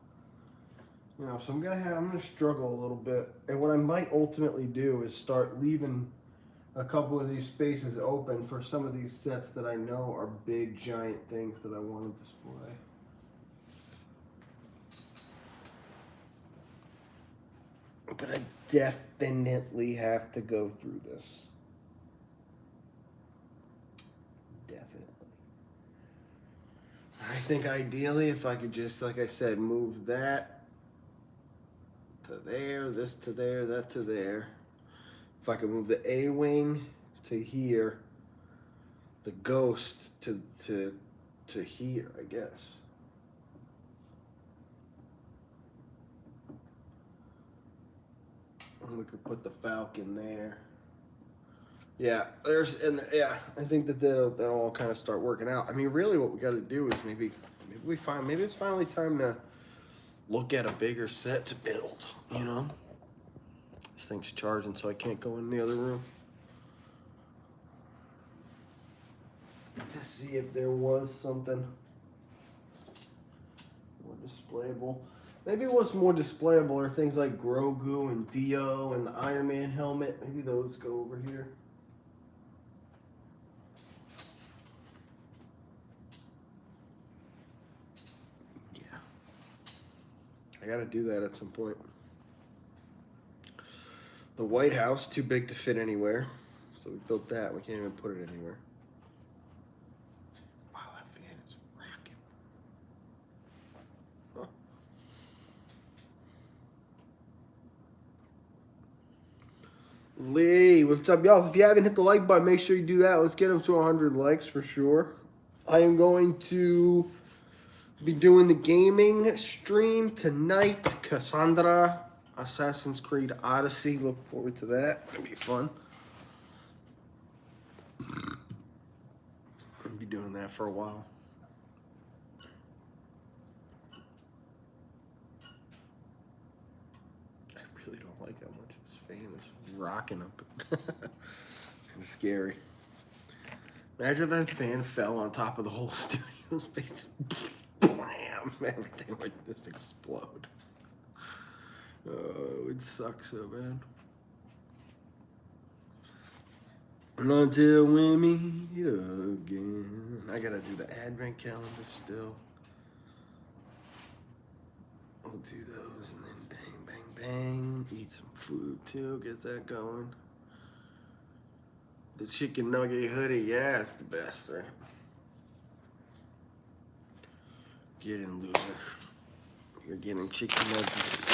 You know, so I'm gonna struggle a little bit. And what I might ultimately do is start leaving a couple of these spaces open for some of these sets that I know are big giant things that I want to display. But I definitely have to go through this. Definitely. I think ideally if I could just, like I said, move that to there, this to there, that to there. If I could move the A-Wing to here, the Ghost to here, I guess. And we could put the Falcon there. Yeah, I think that'll all kind of start working out. I mean, really, what we got to do is maybe it's finally time to look at a bigger set to build. You know, this thing's charging, so I can't go in the other room to see if there was something more displayable. Maybe what's more displayable are things like Grogu and Dio and the Iron Man helmet. Maybe those go over here. Yeah. I gotta do that at some point. The White House, too big to fit anywhere. So we built that. We can't even put it anywhere. Wow, that fan is rocking. Huh. Lee, what's up, y'all? If you haven't hit the like button, make sure you do that. Let's get them to 100 likes for sure. I am going to be doing the gaming stream tonight. Cassandra, Assassin's Creed Odyssey. Look forward to that. It'll be fun. I'll be doing that for a while. I really don't like how much this fan is rocking up. It's scary. Imagine if that fan fell on top of the whole studio space. Blam! Everything would just explode. Oh, it sucks so bad. And until we meet again. I gotta do the advent calendar still. We'll do those and then bang, bang, bang. Eat some food too, get that going. The chicken nugget hoodie, yeah, it's the best, right? Get in, loser. You're getting chicken nuggets.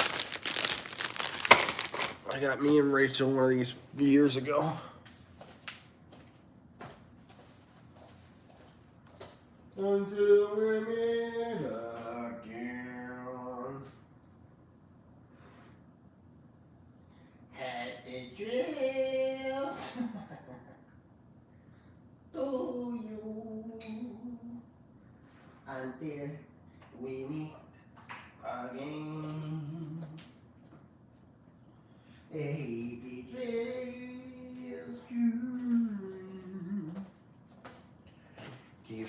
I got me and Rachel one of these years ago. Until we meet again. Happy trails to you until we meet again. Happy trails to you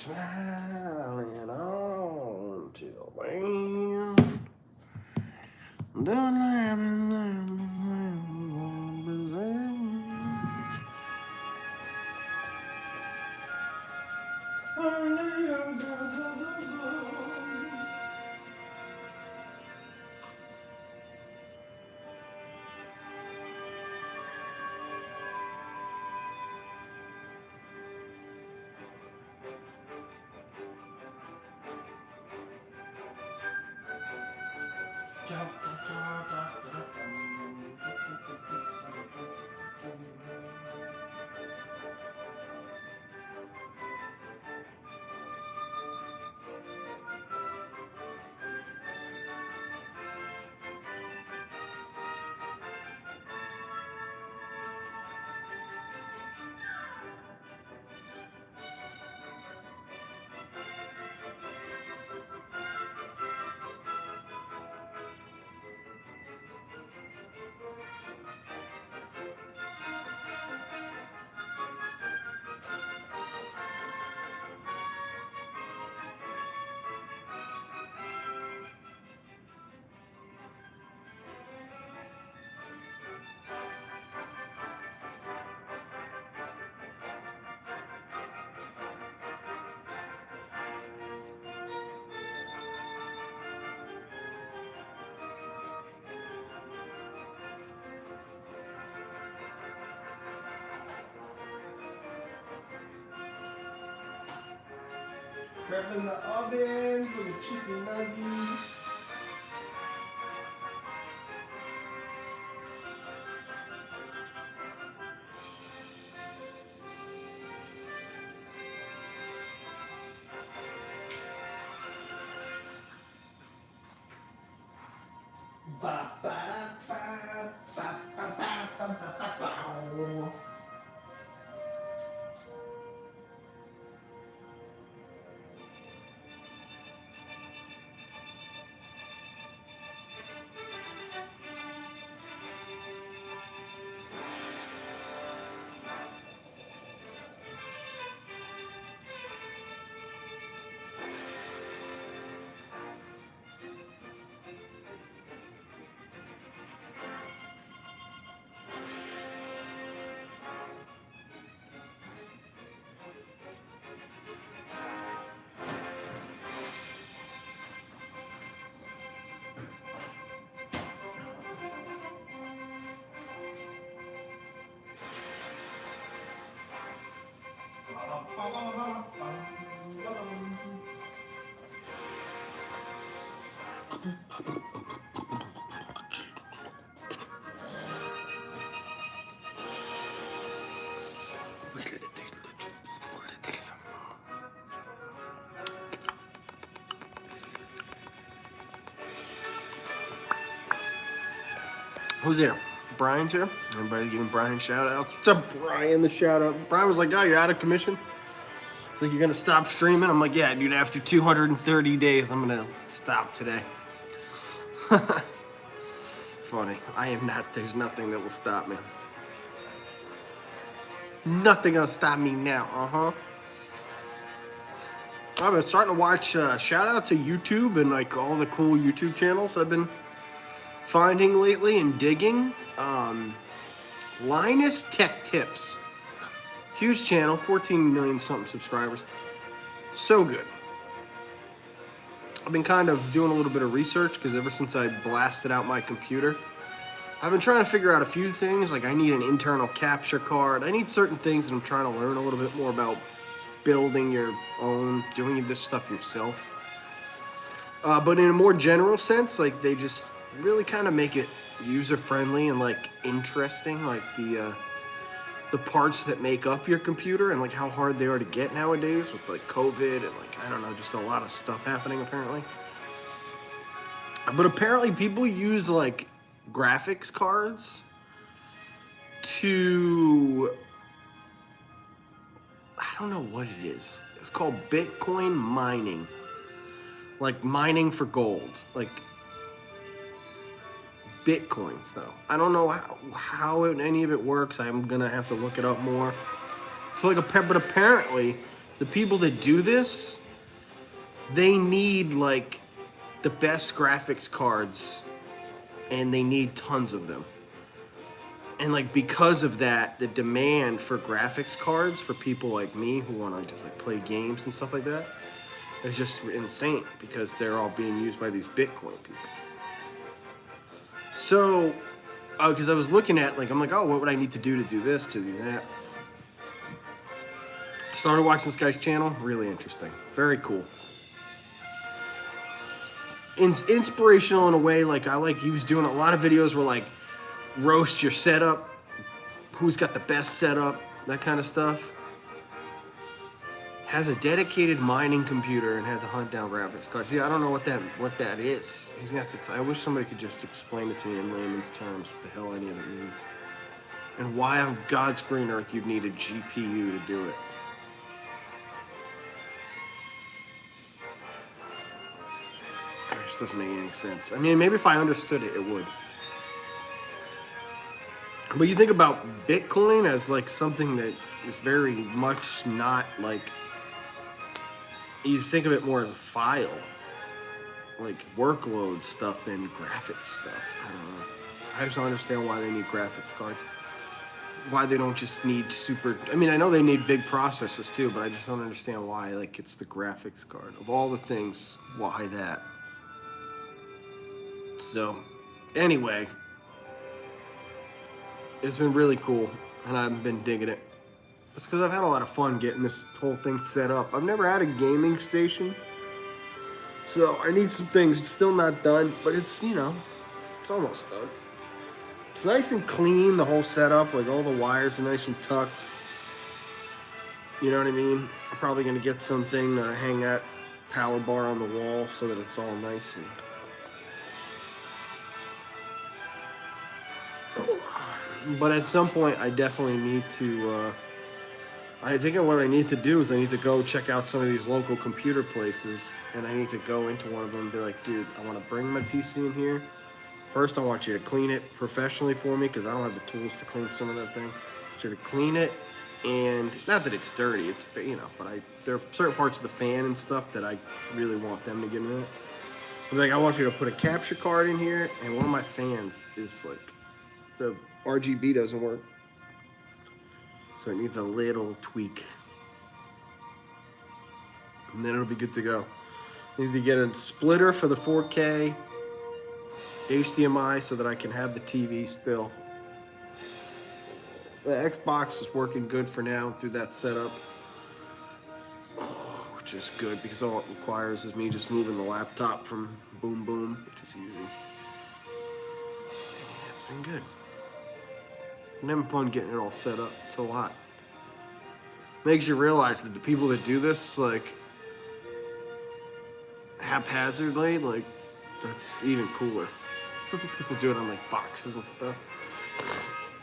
smiling on till when the lamb Prep in the oven for the chicken nuggets. Ba, ba, ba, ba, ba, ba, ba, ba, ba, ba. Who's here? Brian's here. Everybody giving Brian shout outs. What's up, Brian? The shout out. Brian was like, "Oh, you're out of commission. It's like you're gonna stop streaming." I'm like, "Yeah, dude. After 230 days, I'm gonna stop today." Funny. I am not. There's nothing that will stop me. Nothing will stop me now. I've been starting to watch. Shout out to YouTube and like all the cool YouTube channels I've been finding lately and digging. Linus Tech Tips. Huge channel, 14 million something subscribers. So good. I've been kind of doing a little bit of research because ever since I blasted out my computer, I've been trying to figure out a few things. Like I need an internal capture card. I need certain things that I'm trying to learn a little bit more about building your own, doing this stuff yourself. But in a more general sense, like they just really kind of make it user-friendly and like interesting, like the parts that make up your computer and like how hard they are to get nowadays with like COVID and like I don't know, just a lot of stuff happening apparently. But apparently people use like graphics cards to, I don't know what it is. It's called Bitcoin mining. Like mining for gold. Like Bitcoins though. I don't know how any of it works. I'm gonna have to look it up more. So like, but apparently the people that do this, they need like the best graphics cards, and they need tons of them. And like because of that, the demand for graphics cards for people like me who want to just like play games and stuff like that is just insane because they're all being used by these Bitcoin people. So, because I was looking at like, I'm like, oh, what would I need to do this, to do that? Started watching this guy's channel, really interesting, very cool. Inspirational in a way, like he was doing a lot of videos where like roast your setup, who's got the best setup, that kind of stuff. Has a dedicated mining computer and had to hunt down graphics cards. See, I don't know what that is. He's gonna have to I wish somebody could just explain it to me in layman's terms what the hell any of it means. And why on God's green earth you'd need a GPU to do it. It just doesn't make any sense. I mean, maybe if I understood it, it would. But you think about Bitcoin as like something that is very much not like, you think of it more as a file, like workload stuff than graphics stuff. I don't know. I just don't understand why they need graphics cards. Why they don't just need super, I mean, I know they need big processors too, but I just don't understand why like it's the graphics card. Of all the things, why that? So, anyway, it's been really cool, and I've been digging it. It's because I've had a lot of fun getting this whole thing set up. I've never had a gaming station, so I need some things. It's still not done, but it's, you know, it's almost done. It's nice and clean, the whole setup. Like, all the wires are nice and tucked. You know what I mean? I'm probably going to get something to hang that power bar on the wall so that it's all nice and... But at some point, I definitely need to, I think what I need to do is I need to go check out some of these local computer places, and I need to go into one of them and be like, dude, I want to bring my PC in here. First, I want you to clean it professionally for me because I don't have the tools to clean some of that thing. I want you to clean it, and not that it's dirty, it's, you know, but there are certain parts of the fan and stuff that I really want them to get in it. I'm like, I want you to put a capture card in here, and one of my fans is like, the RGB doesn't work, so it needs a little tweak, and then it'll be good to go. I need to get a splitter for the 4K HDMI so that I can have the TV still. The Xbox is working good for now through that setup, which is good because all it requires is me just moving the laptop from boom boom, which is easy. Yeah, it's been good. I'm having fun getting it all set up. It's a lot. Makes you realize that the people that do this, like, haphazardly, like, that's even cooler. People do it on, like, boxes and stuff.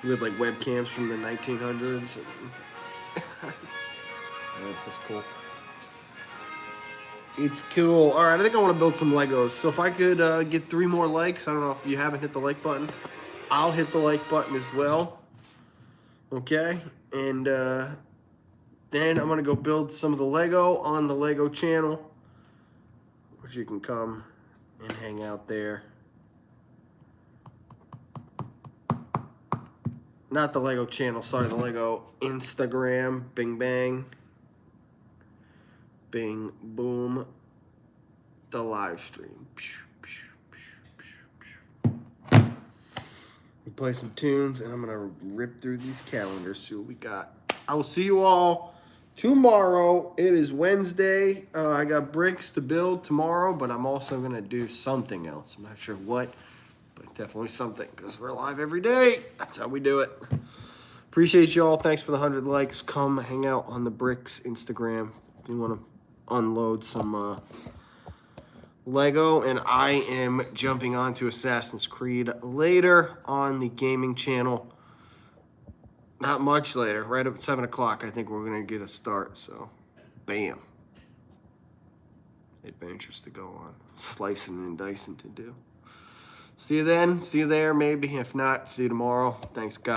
With, like, webcams from the 1900s. Yeah, it's just cool. It's cool. All right, I think I want to build some Legos. So if I could get 3 more likes, I don't know if you haven't hit the like button. I'll hit the like button as well. Okay, and then I'm going to go build some of the Lego on the Lego channel, which you can come and hang out there. Not the Lego channel, sorry, the Lego Instagram. Bing bang. Bing boom. The live stream. Play some tunes, and I'm gonna rip through these calendars, see what we got. I will see you all tomorrow. It is Wednesday. I got bricks to build tomorrow, but I'm also gonna do something else. I'm not sure what, but definitely something, because we're live every day. That's how we do it. Appreciate you all. Thanks for the 100 likes. Come hang out on the bricks Instagram if you want to unload some Lego, and I am jumping onto Assassin's Creed later on the gaming channel. Not much later, right up at 7 o'clock, I think we're going to get a start, so bam. Adventures to go on. Slicing and dicing to do. See you then, see you there maybe. If not, see you tomorrow. Thanks, guys.